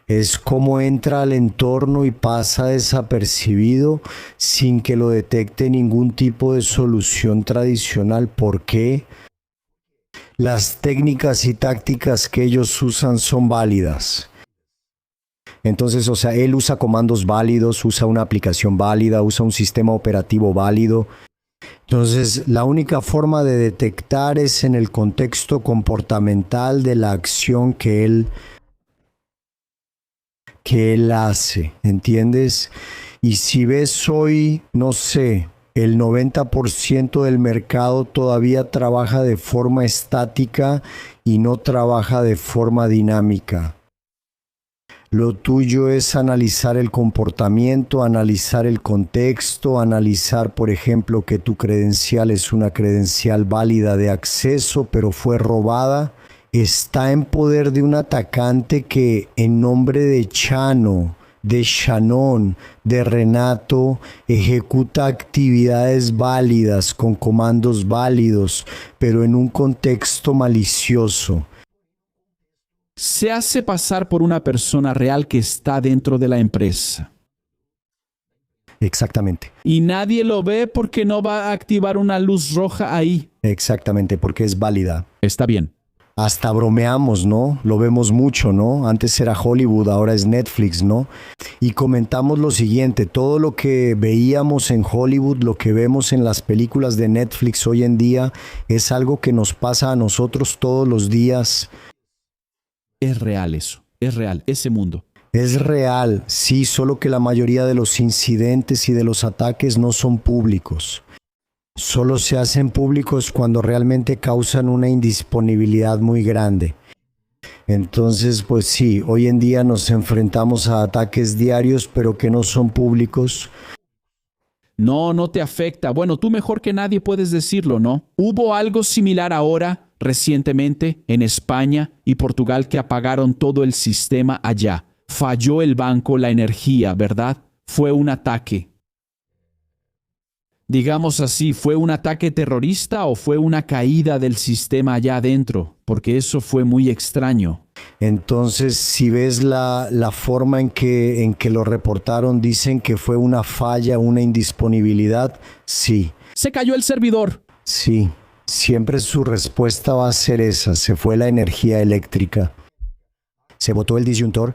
Es cómo entra al entorno y pasa desapercibido sin que lo detecte ningún tipo de solución tradicional. ¿Por qué? Las técnicas y tácticas que ellos usan son válidas. Entonces, él usa comandos válidos, usa una aplicación válida, usa un sistema operativo válido. Entonces, la única forma de detectar es en el contexto comportamental de la acción que él hace, ¿entiendes? Y si ves hoy, no sé, el 90% del mercado todavía trabaja de forma estática y no trabaja de forma dinámica. Lo tuyo es analizar el comportamiento, analizar el contexto, analizar, por ejemplo, que tu credencial es una credencial válida de acceso, pero fue robada. Está en poder de un atacante que en nombre de Chano, de Shannon, de Renato, ejecuta actividades válidas con comandos válidos, pero en un contexto malicioso. Se hace pasar por una persona real que está dentro de la empresa. Exactamente. Y nadie lo ve porque no va a activar una luz roja ahí. Exactamente, porque es válida. Está bien. Hasta bromeamos, ¿no? Lo vemos mucho, ¿no? Antes era Hollywood, ahora es Netflix, ¿no? Y comentamos lo siguiente, todo lo que veíamos en Hollywood, lo que vemos en las películas de Netflix hoy en día, es algo que nos pasa a nosotros todos los días. Es real eso, es real, ese mundo. Es real, sí, solo que la mayoría de los incidentes y de los ataques no son públicos. Solo se hacen públicos cuando realmente causan una indisponibilidad muy grande. Entonces, pues sí, hoy en día nos enfrentamos a ataques diarios, pero que no son públicos. No, no te afecta. Bueno, tú mejor que nadie puedes decirlo, ¿no? Hubo algo similar ahora, recientemente, en España y Portugal que apagaron todo el sistema allá. Falló el banco, la energía, ¿verdad? Fue un ataque. Digamos así, ¿fue un ataque terrorista o fue una caída del sistema allá adentro? Porque eso fue muy extraño. Entonces, si ves la forma en que lo reportaron, dicen que fue una falla, una indisponibilidad. Sí, Se cayó el servidor. sí. Siempre su respuesta va a ser esa. Se fue la energía eléctrica. Se botó el disyuntor.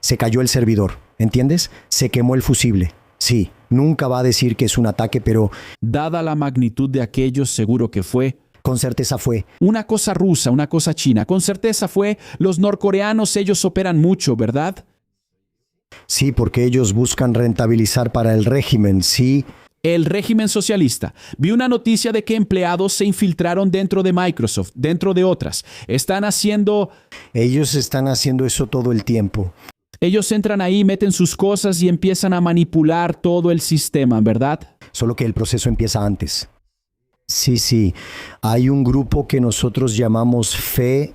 Se cayó el servidor. ¿Entiendes? Se quemó el fusible. Sí, nunca va a decir que es un ataque, pero Dada la magnitud de aquello, seguro que fue con certeza fue. una cosa rusa, una cosa china. Con certeza fue los norcoreanos, ellos operan mucho, ¿verdad? Sí, porque ellos buscan rentabilizar para el régimen. Sí, El régimen socialista. Vi una noticia de que empleados se infiltraron dentro de Microsoft, dentro de otras. Están haciendo... ellos están haciendo eso todo el tiempo. Ellos entran ahí, meten sus cosas y empiezan a manipular todo el sistema, ¿verdad? Solo que el proceso empieza antes. Sí, sí. Hay un grupo que nosotros llamamos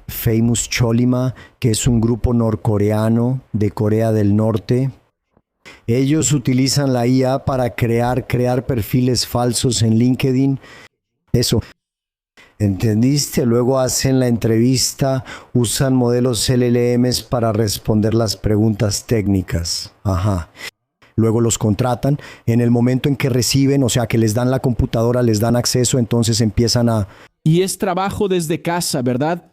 Famous Cholima, que es un grupo norcoreano de Corea del Norte. Ellos utilizan la IA para crear perfiles falsos en LinkedIn. Eso. ¿Entendiste? Luego hacen la entrevista, usan modelos LLMs para responder las preguntas técnicas. Ajá. Luego los contratan. En el momento en que reciben, o sea, que les dan la computadora, les dan acceso, entonces empiezan a... Y es trabajo desde casa, ¿verdad?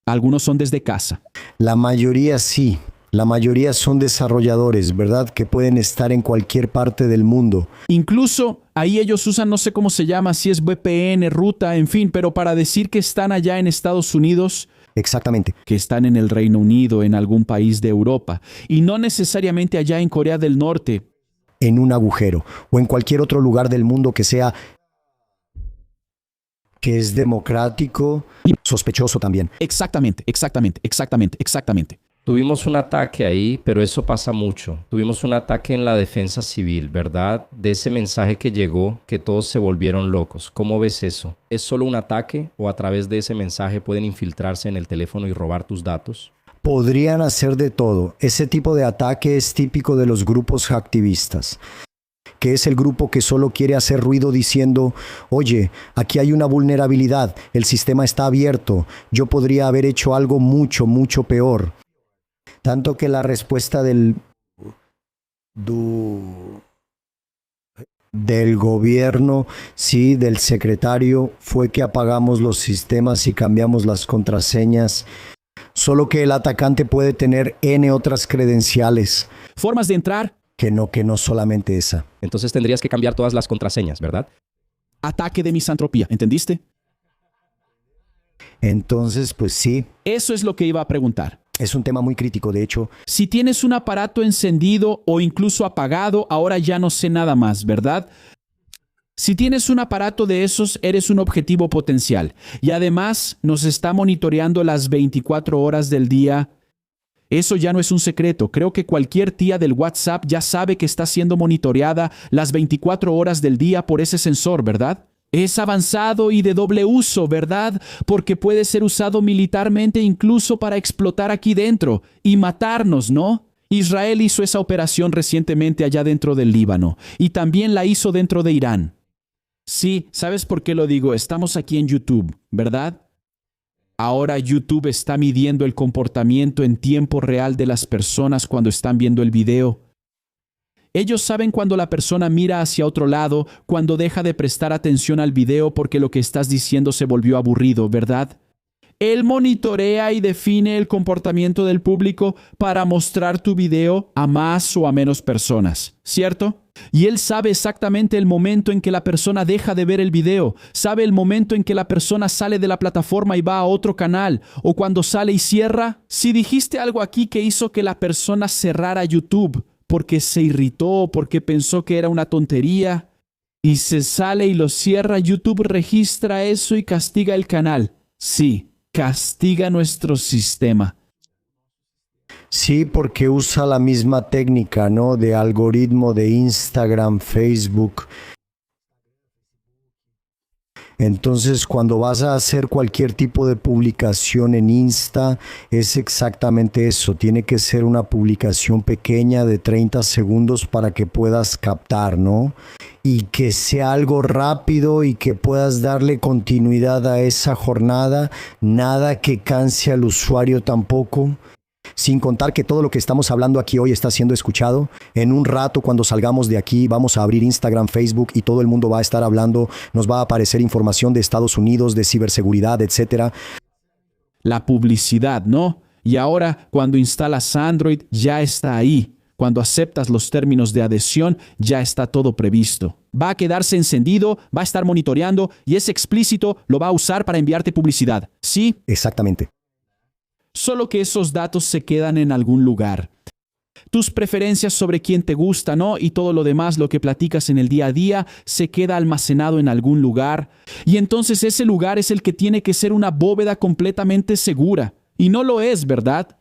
Algunos son desde casa. La mayoría sí. La mayoría son desarrolladores, ¿verdad? Que pueden estar en cualquier parte del mundo. Incluso ahí ellos usan, no sé cómo se llama, si es VPN, ruta, en fin, pero para decir que están allá en Estados Unidos, Exactamente. que están en el Reino Unido, en algún país de Europa, y no necesariamente allá en Corea del Norte. En un agujero o en cualquier otro lugar del mundo que sea... que es democrático, sospechoso también. Exactamente, exactamente, exactamente, exactamente. Tuvimos un ataque ahí, pero eso pasa mucho. Tuvimos un ataque en la defensa civil, ¿verdad? De ese mensaje que llegó, que todos se volvieron locos. ¿Cómo ves eso? ¿Es solo un ataque o a través de ese mensaje pueden infiltrarse en el teléfono y robar tus datos? Podrían hacer de todo. Ese tipo de ataque es típico de los grupos hacktivistas, que es el grupo que solo quiere hacer ruido diciendo, oye, aquí hay una vulnerabilidad, el sistema está abierto, yo podría haber hecho algo mucho, mucho peor. Tanto que la respuesta del gobierno, sí, del secretario, fue que apagamos los sistemas y cambiamos las contraseñas. Solo que el atacante puede tener N otras credenciales. Formas de entrar, Que no solamente esa. Entonces tendrías que cambiar todas las contraseñas, ¿verdad? ataque de misantropía, ¿entendiste? Entonces, pues sí, Eso es lo que iba a preguntar. es un tema muy crítico. De hecho, Si tienes un aparato encendido o incluso apagado, ahora ya no sé nada más, ¿verdad? Si tienes un aparato de esos, eres un objetivo potencial. Y además nos está monitoreando las 24 horas del día. Eso ya no es un secreto. Creo que cualquier tía del WhatsApp ya sabe que está siendo monitoreada las 24 horas del día por ese sensor, ¿verdad? Es avanzado y de doble uso, ¿verdad? Porque puede ser usado militarmente incluso para explotar aquí dentro y matarnos, ¿no? Israel hizo esa operación recientemente allá dentro del Líbano y también la hizo dentro de Irán. Sí, ¿sabes por qué lo digo? Estamos aquí en YouTube, ¿verdad? Ahora YouTube está midiendo el comportamiento en tiempo real de las personas cuando están viendo el video. Ellos saben cuando la persona mira hacia otro lado, cuando deja de prestar atención al video porque lo que estás diciendo se volvió aburrido, ¿verdad? Él monitorea y define el comportamiento del público para mostrar tu video a más o a menos personas, ¿cierto? Y él sabe exactamente el momento en que la persona deja de ver el video, sabe el momento en que la persona sale de la plataforma y va a otro canal, o cuando sale y cierra. Si dijiste algo aquí que hizo que la persona cerrara YouTube porque se irritó, porque pensó que era una tontería, y se sale y lo cierra, YouTube registra eso y castiga el canal. Sí, castiga nuestro sistema. Sí, porque usa la misma técnica, ¿no? De algoritmo de Instagram, Facebook. Entonces, cuando vas a hacer cualquier tipo de publicación en Insta, es exactamente eso. Tiene que ser una publicación pequeña de 30 segundos para que puedas captar, ¿no? Y que sea algo rápido y que puedas darle continuidad a esa jornada. Nada que canse al usuario tampoco. Sin contar que todo lo que estamos hablando aquí hoy está siendo escuchado. En un rato, cuando salgamos de aquí, vamos a abrir Instagram, Facebook y todo el mundo va a estar hablando. Nos va a aparecer información de Estados Unidos, de ciberseguridad, etcétera. La publicidad, ¿no? Y ahora, cuando instalas Android, ya está ahí. Cuando aceptas los términos de adhesión, ya está todo previsto. Va a quedarse encendido, va a estar monitoreando y es explícito, lo va a usar para enviarte publicidad. ¿Sí? Exactamente. Solo que esos datos se quedan en algún lugar. Tus preferencias sobre quién te gusta, ¿no? Y todo lo demás, lo que platicas en el día a día, se queda almacenado en algún lugar. Y entonces ese lugar es el que tiene que ser una bóveda completamente segura. Y no lo es, ¿verdad?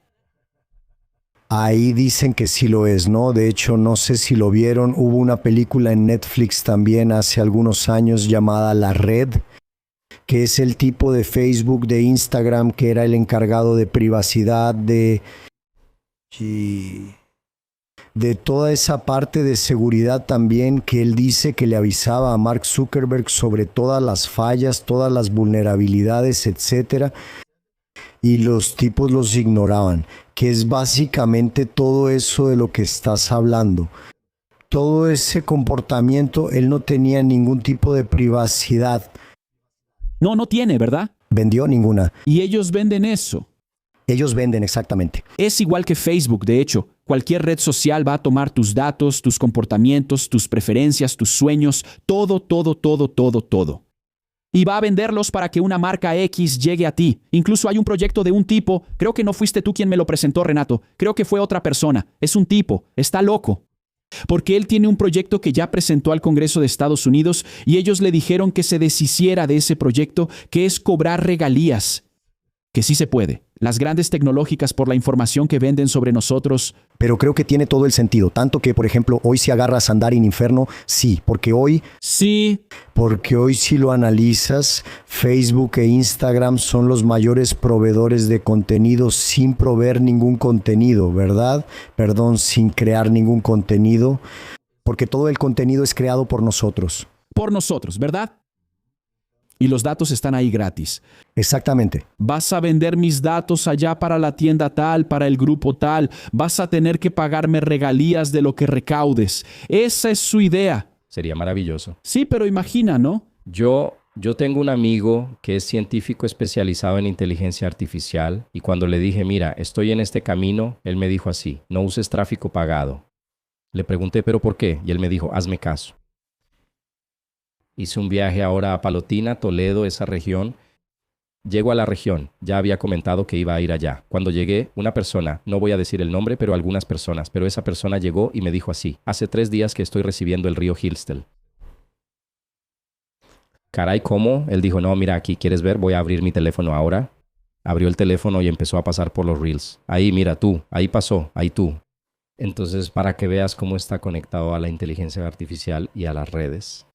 Ahí dicen que sí lo es, ¿no? De hecho, no sé si lo vieron. Hubo una película en Netflix también hace algunos años llamada La Red, que es el tipo de Facebook, de Instagram, que era el encargado de privacidad, de toda esa parte de seguridad también, que él dice que le avisaba a Mark Zuckerberg sobre todas las fallas, todas las vulnerabilidades, etcétera, y los tipos los ignoraban, que es básicamente todo eso de lo que estás hablando. Todo ese comportamiento, él no tenía ningún tipo de privacidad. No tiene, ¿verdad? Vendió ninguna. Y ellos venden eso. Ellos venden, exactamente. Es igual que Facebook, de hecho. Cualquier red social va a tomar tus datos, tus comportamientos, tus preferencias, tus sueños, todo. Y va a venderlos para que una marca X llegue a ti. Incluso hay un proyecto de un tipo, creo que no fuiste tú quien me lo presentó, Renato. Creo que fue otra persona. Es un tipo, está loco. Porque él tiene un proyecto que ya presentó al Congreso de Estados Unidos y ellos le dijeron que se deshiciera de ese proyecto, que es cobrar regalías. Que sí se puede. Las grandes tecnológicas, por la información que venden sobre nosotros. Pero creo que tiene todo el sentido. Tanto que, por ejemplo, hoy si agarras Andarin Inferno, sí, porque hoy si lo analizas, Facebook e Instagram son los mayores proveedores de contenido sin proveer ningún contenido, ¿verdad? Perdón, sin crear ningún contenido, porque todo el contenido es creado por nosotros. Por nosotros, ¿verdad? Y los datos están ahí gratis. Exactamente. Vas a vender mis datos allá para la tienda tal, para el grupo tal. Vas a tener que pagarme regalías de lo que recaudes. Esa es su idea. Sería maravilloso. Sí, pero imagina, ¿no? Yo tengo un amigo que es científico especializado en inteligencia artificial y cuando le dije, mira, estoy en este camino, él me dijo así, no uses tráfico pagado. Le pregunté, ¿pero por qué? Y él me dijo, hazme caso. Hice un viaje ahora a Palotina, Toledo, esa región. Llego a la región, ya había comentado que iba a ir allá. Cuando llegué, una persona, no voy a decir el nombre, pero algunas personas, pero esa persona llegó y me dijo así, hace 3 días que estoy recibiendo el río Hillstel. Caray, ¿cómo? Él dijo, no, mira aquí, ¿quieres ver? Voy a abrir mi teléfono ahora. Abrió el teléfono y empezó a pasar por los reels. Ahí, mira tú, ahí pasó, ahí tú. Entonces, para que veas cómo está conectado a la inteligencia artificial y a las redes.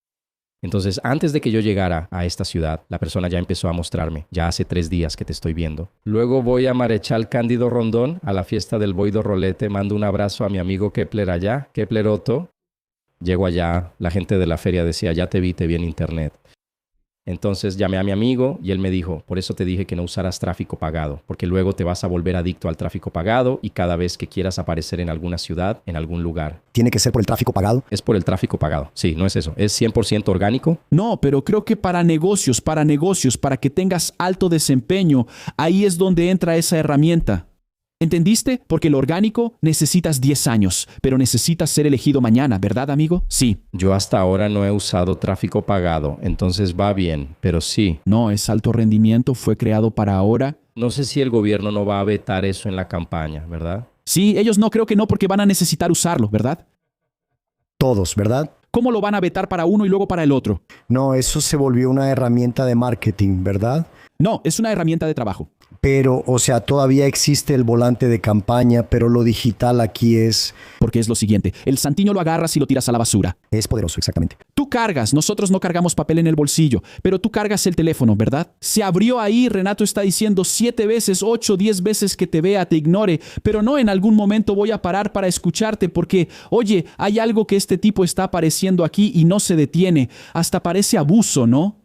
Entonces, antes de que yo llegara a esta ciudad, la persona ya empezó a mostrarme. Ya hace 3 días que te estoy viendo. Luego voy a Marechal Cándido Rondón, a la fiesta del Boido Rolete. Mando un abrazo a mi amigo Kepler allá, Kepler Otto. Llego allá, la gente de la feria decía, ya te vi en internet. Entonces llamé a mi amigo y él me dijo, por eso te dije que no usaras tráfico pagado, porque luego te vas a volver adicto al tráfico pagado y cada vez que quieras aparecer en alguna ciudad, en algún lugar. ¿Tiene que ser por el tráfico pagado? Es por el tráfico pagado. Sí, no es eso. ¿Es 100% orgánico? No, pero creo que para negocios, para que tengas alto desempeño, ahí es donde entra esa herramienta. ¿Entendiste? Porque el orgánico necesitas 10 años, pero necesitas ser elegido mañana, ¿verdad, amigo? Sí. Yo hasta ahora no he usado tráfico pagado, entonces va bien, pero sí. No, es alto rendimiento, fue creado para ahora. No sé si el gobierno no va a vetar eso en la campaña, ¿verdad? Sí, ellos no, creo que no, porque van a necesitar usarlo, ¿verdad? Todos, ¿verdad? ¿Cómo lo van a vetar para uno y luego para el otro? No, eso se volvió una herramienta de marketing, ¿verdad? No, es una herramienta de trabajo. Pero, o sea, todavía existe el volante de campaña, pero lo digital aquí Porque es lo siguiente, el santiño lo agarras y lo tiras a la basura. es poderoso, exactamente. Tú cargas, nosotros no cargamos papel en el bolsillo, pero tú cargas el teléfono, ¿verdad? Se abrió ahí, Renato está diciendo 7 veces, 8, 10 veces que te vea, te ignore, pero no en algún momento voy a parar para escucharte porque, oye, hay algo que este tipo está apareciendo aquí y no se detiene. Hasta parece abuso, ¿no?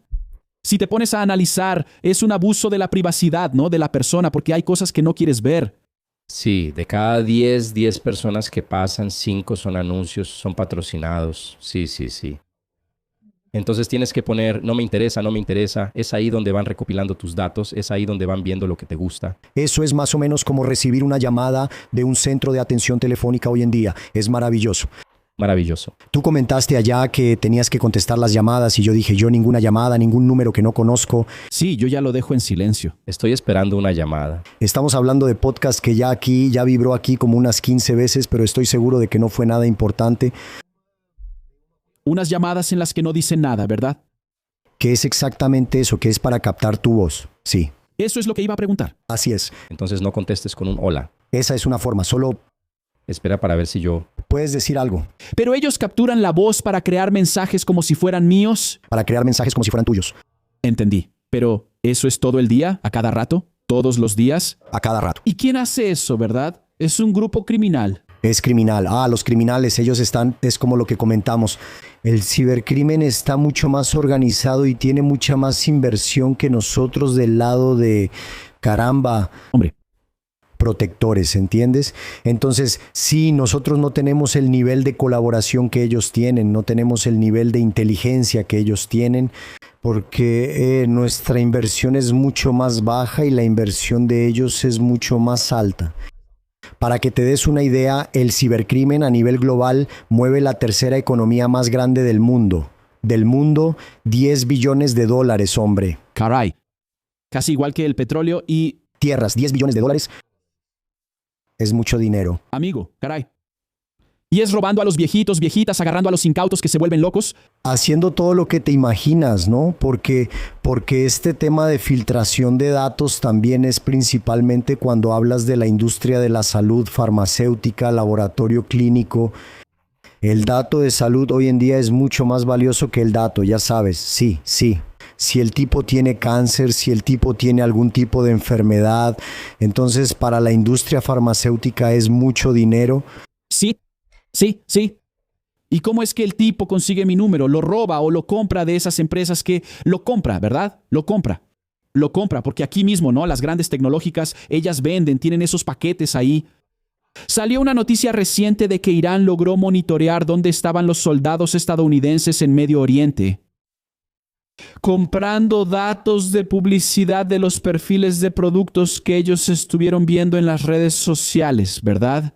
Si te pones a analizar, es un abuso de la privacidad, ¿no? De la persona, porque hay cosas que no quieres ver. Sí, de cada 10 personas que pasan, 5 son anuncios, son patrocinados. Sí, sí, sí. Entonces tienes que poner, no me interesa, no me interesa. Es ahí donde van recopilando tus datos, es ahí donde van viendo lo que te gusta. Eso es más o menos como recibir una llamada de un centro de atención telefónica hoy en día. Es maravilloso. Maravilloso. Tú comentaste allá que tenías que contestar las llamadas y yo dije, yo ninguna llamada, ningún número que no conozco. Sí, yo ya lo dejo en silencio. Estoy esperando una llamada. Estamos hablando de podcast que ya vibró aquí como unas 15 veces, pero estoy seguro de que no fue nada importante. Unas llamadas en las que no dicen nada, ¿verdad? ¿Qué es exactamente eso? ¿Qué es para captar tu voz? Sí, Eso es lo que iba a preguntar. así es. Entonces no contestes con un hola. Esa es una forma, solo Espera para ver si yo... puedes decir algo Pero ellos capturan la voz para crear mensajes como si fueran míos. para crear mensajes como si fueran tuyos, Entendí. Pero, ¿eso es todo el día? ¿A cada rato? ¿Todos los días? a cada rato. ¿Y quién hace eso, verdad? Es un grupo criminal. Es criminal. Los criminales, ellos están, es como lo que comentamos. El cibercrimen está mucho más organizado y tiene mucha más inversión que nosotros del lado de, caramba, Hombre, protectores, ¿entiendes? Entonces, sí, nosotros no tenemos el nivel de colaboración que ellos tienen, no tenemos el nivel de inteligencia que ellos tienen, porque nuestra inversión es mucho más baja y la inversión de ellos es mucho más alta. Para que te des una idea, el cibercrimen a nivel global mueve la tercera economía más grande del mundo. Del mundo, 10 billones de dólares, hombre. caray. Casi igual que el petróleo y... Tierras, 10 billones de dólares es mucho dinero. Amigo, caray. ¿Y es robando a los viejitos, viejitas, agarrando a los incautos que se vuelven locos? Haciendo todo lo que te imaginas, ¿no? Porque este tema de filtración de datos también es principalmente cuando hablas de la industria de la salud, farmacéutica, laboratorio clínico. El dato de salud hoy en día es mucho más valioso que el dato, ya sabes, sí, sí. Si el tipo tiene cáncer, si el tipo tiene algún tipo de enfermedad, entonces para la industria farmacéutica es mucho dinero. Sí, sí, sí. ¿Y cómo es que el tipo consigue mi número? Lo roba o lo compra de esas empresas que lo compra, ¿verdad? Lo compra. Lo compra porque aquí mismo, ¿no? Las grandes tecnológicas, ellas venden, tienen esos paquetes ahí. Salió una noticia reciente de que Irán logró monitorear dónde estaban los soldados estadounidenses en Medio Oriente, comprando datos de publicidad de los perfiles de productos que ellos estuvieron viendo en las redes sociales, ¿verdad?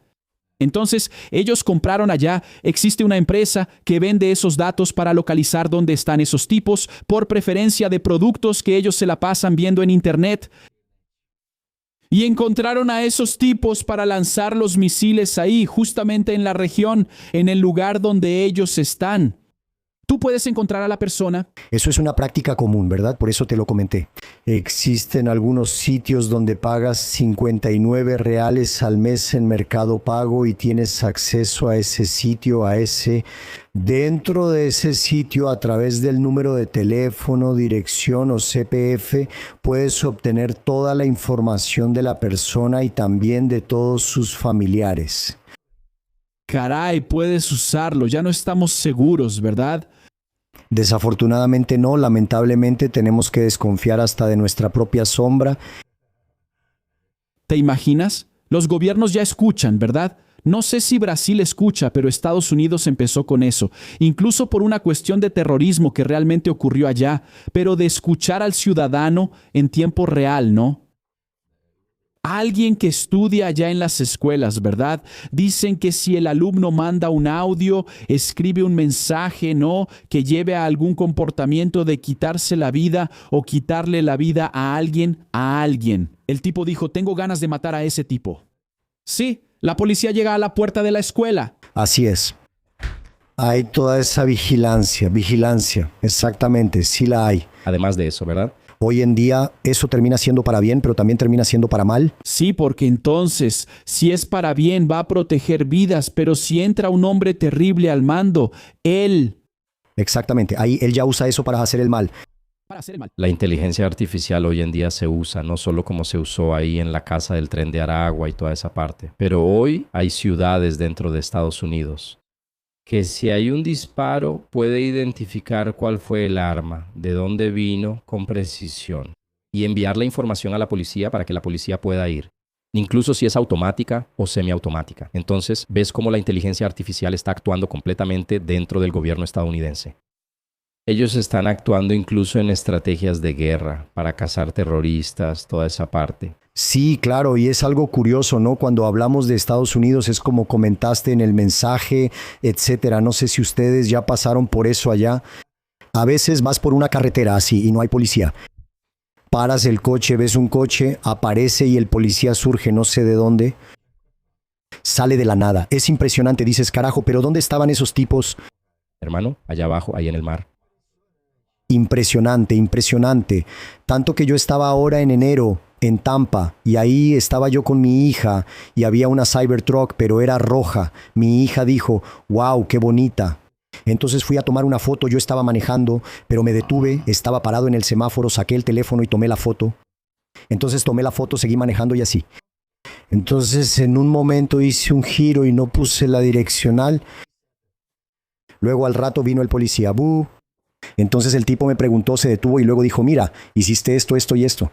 Entonces, ellos compraron allá, existe una empresa que vende esos datos para localizar dónde están esos tipos por preferencia de productos que ellos se la pasan viendo en internet. Y encontraron a esos tipos para lanzar los misiles ahí, justamente en la región, en el lugar donde ellos están. Tú puedes encontrar a la persona. Eso es una práctica común, ¿verdad? Por eso te lo comenté. Existen algunos sitios donde pagas 59 reales al mes en Mercado Pago y tienes acceso a ese sitio, dentro de ese sitio, a través del número de teléfono, dirección o CPF, puedes obtener toda la información de la persona y también de todos sus familiares. Caray, puedes usarlo, ya no estamos seguros, ¿verdad? Desafortunadamente no, lamentablemente tenemos que desconfiar hasta de nuestra propia sombra. ¿Te imaginas? Los gobiernos ya escuchan, ¿verdad? No sé si Brasil escucha, pero Estados Unidos empezó con eso, incluso por una cuestión de terrorismo que realmente ocurrió allá, pero de escuchar al ciudadano en tiempo real, ¿no? Alguien que estudia allá en las escuelas, ¿verdad? Dicen que si el alumno manda un audio, escribe un mensaje, ¿no? Que lleve a algún comportamiento de quitarse la vida o quitarle la vida a alguien. El tipo dijo, tengo ganas de matar a ese tipo. Sí, la policía llega a la puerta de la escuela. Así es. Hay toda esa vigilancia, exactamente, sí la hay. Además de eso, ¿verdad? Hoy en día eso termina siendo para bien, pero también termina siendo para mal. Sí, porque entonces, si es para bien, va a proteger vidas, pero si entra un hombre terrible al mando, él... Exactamente, ahí él ya usa eso para hacer el mal. Para hacer el mal. La inteligencia artificial hoy en día se usa, no solo como se usó ahí en la casa del Tren de Aragua y toda esa parte, pero hoy hay ciudades dentro de Estados Unidos que si hay un disparo puede identificar cuál fue el arma, de dónde vino con precisión y enviar la información a la policía para que la policía pueda ir, incluso si es automática o semiautomática. Entonces, ves cómo la inteligencia artificial está actuando completamente dentro del gobierno estadounidense. Ellos están actuando incluso en estrategias de guerra para cazar terroristas, toda esa parte. Sí, claro, y es algo curioso, ¿no? Cuando hablamos de Estados Unidos es como comentaste en el mensaje, etcétera. No sé si ustedes ya pasaron por eso allá. A veces vas por una carretera así y no hay policía. Paras el coche, ves un coche, aparece y el policía surge no sé de dónde. Sale de la nada. Es impresionante, dices, carajo, pero ¿dónde estaban esos tipos? Hermano, allá abajo, ahí en el mar. Impresionante, impresionante. Tanto que yo estaba ahora en enero en Tampa y ahí estaba yo con mi hija y había una Cybertruck, pero era roja. Mi hija dijo, wow, qué bonita. Entonces fui a tomar una foto, yo estaba manejando, pero me detuve, estaba parado en el semáforo, saqué el teléfono y tomé la foto. Entonces tomé la foto, seguí manejando y así. Entonces en un momento hice un giro y no puse la direccional. Luego al rato vino el policía, ¡bu! Entonces el tipo me preguntó, se detuvo y luego dijo, mira, hiciste esto, esto y esto.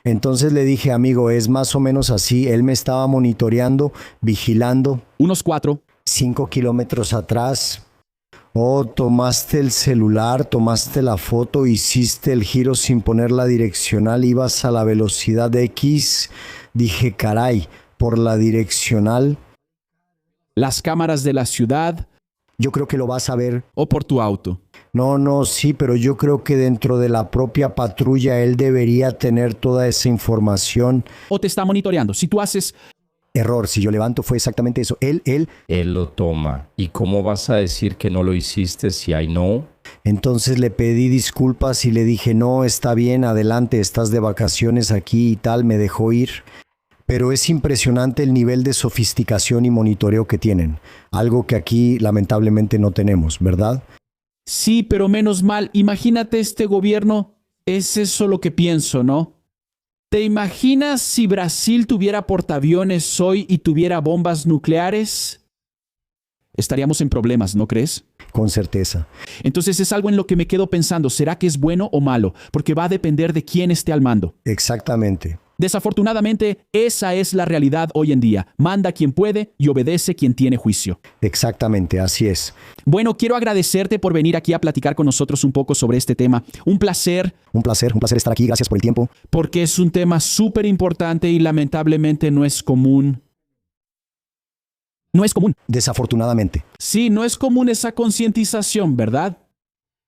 Entonces le dije, amigo, es más o menos así. Él me estaba monitoreando, vigilando. Unos 4. 5 kilómetros atrás. Oh, tomaste el celular, tomaste la foto, hiciste el giro sin poner la direccional, ibas a la velocidad X. Dije, caray, por la direccional. Las cámaras de la ciudad. Yo creo que lo vas a ver. O por tu auto. No, sí, pero yo creo que dentro de la propia patrulla él debería tener toda esa información. O te está monitoreando. Si tú haces... Error, si yo levanto fue exactamente eso. Él Lo toma. ¿Y cómo vas a decir que no lo hiciste si hay no? Entonces le pedí disculpas y le dije, no, está bien, adelante, estás de vacaciones aquí y tal, me dejó ir. Pero es impresionante el nivel de sofisticación y monitoreo que tienen. Algo que aquí lamentablemente no tenemos, ¿verdad? Sí, pero menos mal. Imagínate este gobierno. Es eso lo que pienso, ¿no? ¿Te imaginas si Brasil tuviera portaaviones hoy y tuviera bombas nucleares? Estaríamos en problemas, ¿no crees? Con certeza. Entonces es algo en lo que me quedo pensando. ¿Será que es bueno o malo? Porque va a depender de quién esté al mando. Exactamente. Desafortunadamente, esa es la realidad hoy en día. Manda quien puede y obedece quien tiene juicio. Exactamente, así es. Bueno, quiero agradecerte por venir aquí a platicar con nosotros un poco sobre este tema. Un placer. Un placer estar aquí. Gracias por el tiempo. Porque es un tema súper importante y lamentablemente no es común. No es común. Desafortunadamente. Sí, no es común esa concientización, ¿verdad?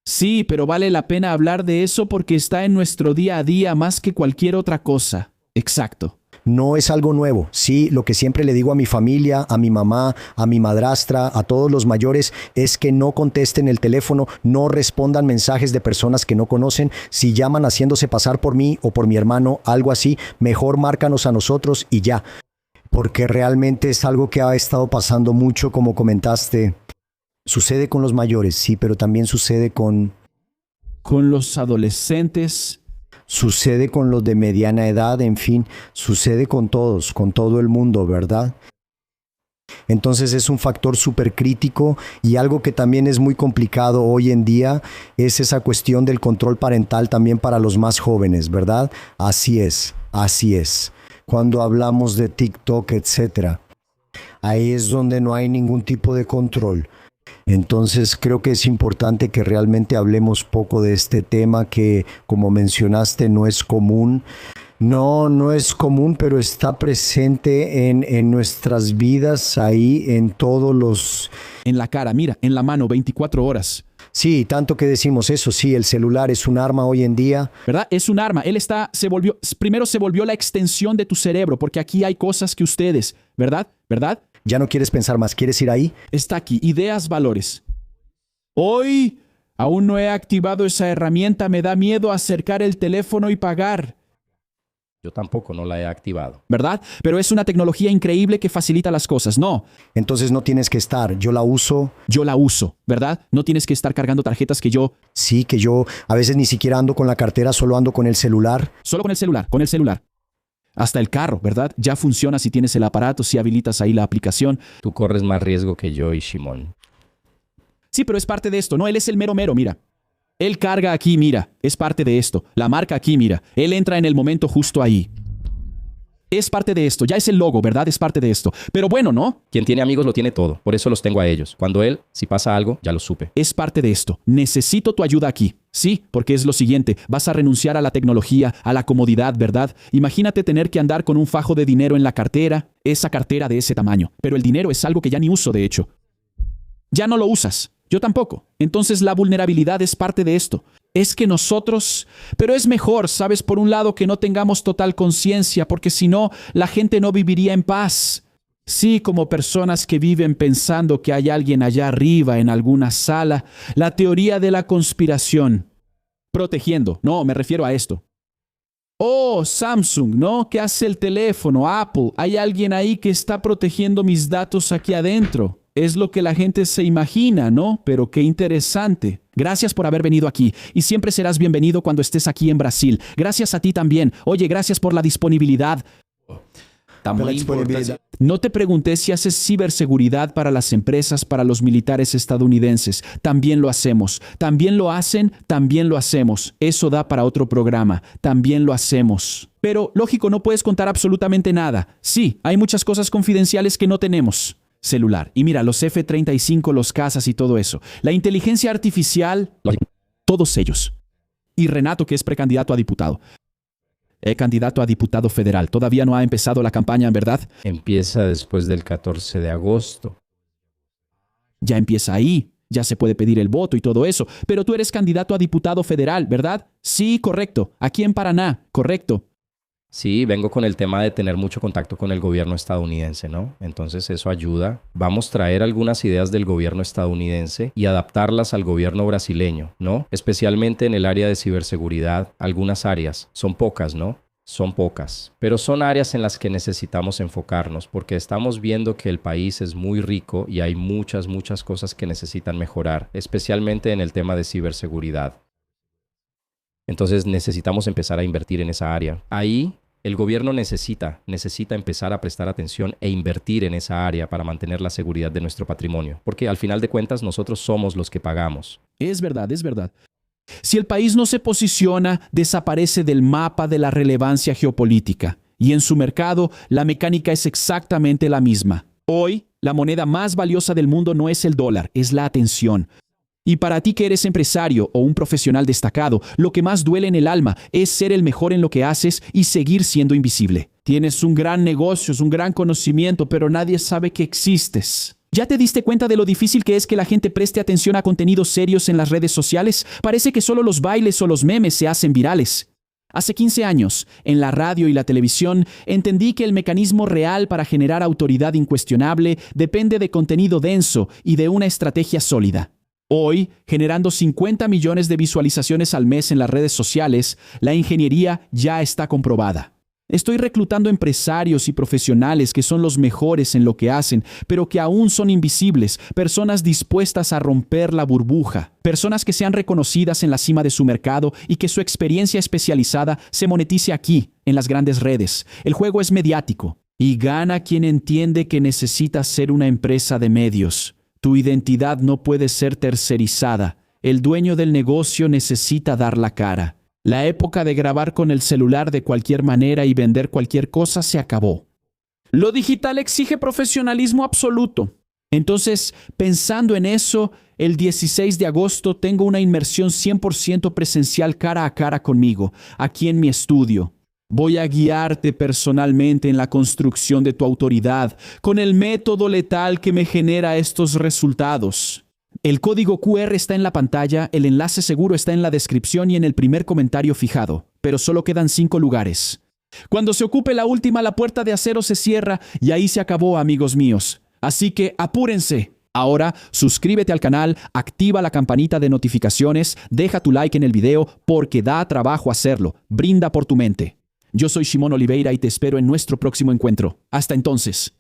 Sí, pero vale la pena hablar de eso porque está en nuestro día a día más que cualquier otra cosa. Exacto. No es algo nuevo. Sí, lo que siempre le digo a mi familia, a mi mamá, a mi madrastra, a todos los mayores, es que no contesten el teléfono, no respondan mensajes de personas que no conocen. Si llaman haciéndose pasar por mí o por mi hermano, algo así, mejor márcanos a nosotros y ya. Porque realmente es algo que ha estado pasando mucho, como comentaste. Sucede con los mayores, sí, pero también sucede con los adolescentes. Sucede con los de mediana edad, en fin, sucede con todos, con todo el mundo, ¿verdad? Entonces es un factor súper crítico y algo que también es muy complicado hoy en día es esa cuestión del control parental también para los más jóvenes, ¿verdad? Así es, así es. Cuando hablamos de TikTok, etcétera, ahí es donde no hay ningún tipo de control. Entonces creo que es importante que realmente hablemos poco de este tema que, como mencionaste, no es común. No es común, pero está presente en nuestras vidas, ahí en todos los... En la cara, mira, en la mano, 24 horas. Sí, tanto que decimos eso, sí, el celular es un arma hoy en día. ¿Verdad? Es un arma. Primero se volvió la extensión de tu cerebro, porque aquí hay cosas que ustedes, ¿verdad? ¿Verdad? Ya no quieres pensar más, ¿quieres ir ahí? Está aquí, ideas, valores. Hoy Aún no he activado esa herramienta, me da miedo acercar el teléfono y pagar. Yo tampoco no la he activado. ¿Verdad? Pero es una tecnología increíble que facilita las cosas. No, Entonces no tienes que estar. Yo la uso. yo la uso, ¿verdad? No tienes que estar cargando tarjetas que yo... Sí, que yo a veces ni siquiera ando con la cartera, solo ando con el celular. Solo con el celular. Hasta el carro, ¿verdad? Ya funciona si tienes el aparato, si habilitas ahí la aplicación. Tú corres más riesgo que yo y Shimon. Sí, pero es parte de esto. No, él es el mero mero, mira. Él carga aquí, mira. Es parte de esto. La marca aquí, mira. Él entra en el momento justo ahí. Es parte de esto. Ya es el logo, ¿verdad? Es parte de esto. Pero bueno, ¿no? Quien tiene amigos lo tiene todo. Por eso los tengo a ellos. Cuando él, si pasa algo, ya lo supe. Es parte de esto. Necesito tu ayuda aquí. Sí, porque es lo siguiente. Vas a renunciar a la tecnología, a la comodidad, ¿verdad? Imagínate tener que andar con un fajo de dinero en la cartera, esa cartera de ese tamaño. Pero el dinero es algo que ya ni uso, de hecho. Ya no lo usas. Yo tampoco. Entonces la vulnerabilidad es parte de esto. Es que nosotros... Pero es mejor, ¿sabes? Por un lado, que no tengamos total conciencia, porque si no, la gente no viviría en paz. Sí, como personas que viven pensando que hay alguien allá arriba en alguna sala. La teoría de la conspiración. Protegiendo. No, me refiero a esto. Oh, Samsung, ¿no? ¿Qué hace el teléfono? Apple. Hay alguien ahí que está protegiendo mis datos aquí adentro. Es lo que la gente se imagina, ¿no? Pero qué interesante. Gracias por haber venido aquí y siempre serás bienvenido cuando estés aquí en Brasil. Gracias a ti también. Oye, gracias por la disponibilidad. No te pregunté si haces ciberseguridad para las empresas, para los militares estadounidenses. También lo hacemos. También lo hacen, también lo hacemos. Eso da para otro programa. También lo hacemos. Pero, lógico, no puedes contar absolutamente nada. Sí, hay muchas cosas confidenciales que no tenemos. Celular. Y mira, los F-35, los cazas y todo eso. La inteligencia artificial, todos ellos. Y Renato, que es precandidato a diputado. Candidato a diputado federal. Todavía no ha empezado la campaña, ¿verdad? Empieza después del 14 de agosto. Ya empieza ahí. Ya se puede pedir el voto y todo eso. Pero tú eres candidato a diputado federal, ¿verdad? Sí, correcto. Aquí en Paraná, correcto. Sí, vengo con el tema de tener mucho contacto con el gobierno estadounidense, ¿no? Entonces eso ayuda. Vamos a traer algunas ideas del gobierno estadounidense y adaptarlas al gobierno brasileño, ¿no? Especialmente en el área de ciberseguridad, algunas áreas. Son pocas, ¿no? Son pocas, pero son áreas en las que necesitamos enfocarnos porque estamos viendo que el país es muy rico y hay muchas cosas que necesitan mejorar, especialmente en el tema de ciberseguridad. Entonces necesitamos empezar a invertir en esa área. Ahí el gobierno necesita empezar a prestar atención e invertir en esa área para mantener la seguridad de nuestro patrimonio, porque al final de cuentas nosotros somos los que pagamos. Es verdad, es verdad. Si el país no se posiciona, desaparece del mapa de la relevancia geopolítica. Y en su mercado, la mecánica es exactamente la misma. Hoy, la moneda más valiosa del mundo no es el dólar, es la atención. Y para ti que eres empresario o un profesional destacado, lo que más duele en el alma es ser el mejor en lo que haces y seguir siendo invisible. Tienes un gran negocio, un gran conocimiento, pero nadie sabe que existes. ¿Ya te diste cuenta de lo difícil que es que la gente preste atención a contenidos serios en las redes sociales? Parece que solo los bailes o los memes se hacen virales. Hace 15 años, en la radio y la televisión, entendí que el mecanismo real para generar autoridad incuestionable depende de contenido denso y de una estrategia sólida. Hoy, generando 50 millones de visualizaciones al mes en las redes sociales, la ingeniería ya está comprobada. Estoy reclutando empresarios y profesionales que son los mejores en lo que hacen, pero que aún son invisibles, personas dispuestas a romper la burbuja, personas que sean reconocidas en la cima de su mercado y que su experiencia especializada se monetice aquí, en las grandes redes. El juego es mediático y gana quien entiende que necesita ser una empresa de medios. Tu identidad no puede ser tercerizada. El dueño del negocio necesita dar la cara. La época de grabar con el celular de cualquier manera y vender cualquier cosa se acabó. Lo digital exige profesionalismo absoluto. Entonces, pensando en eso, el 16 de agosto tengo una inmersión 100% presencial cara a cara conmigo, aquí en mi estudio. Voy a guiarte personalmente en la construcción de tu autoridad, con el método letal que me genera estos resultados. El código QR está en la pantalla, el enlace seguro está en la descripción y en el primer comentario fijado, pero solo quedan 5 lugares. Cuando se ocupe la última, la puerta de acero se cierra y ahí se acabó, amigos míos. Así que apúrense. Ahora, suscríbete al canal, activa la campanita de notificaciones, deja tu like en el video porque da trabajo hacerlo. Brinda por tu mente. Yo soy Shimon Oliveira y te espero en nuestro próximo encuentro. Hasta entonces.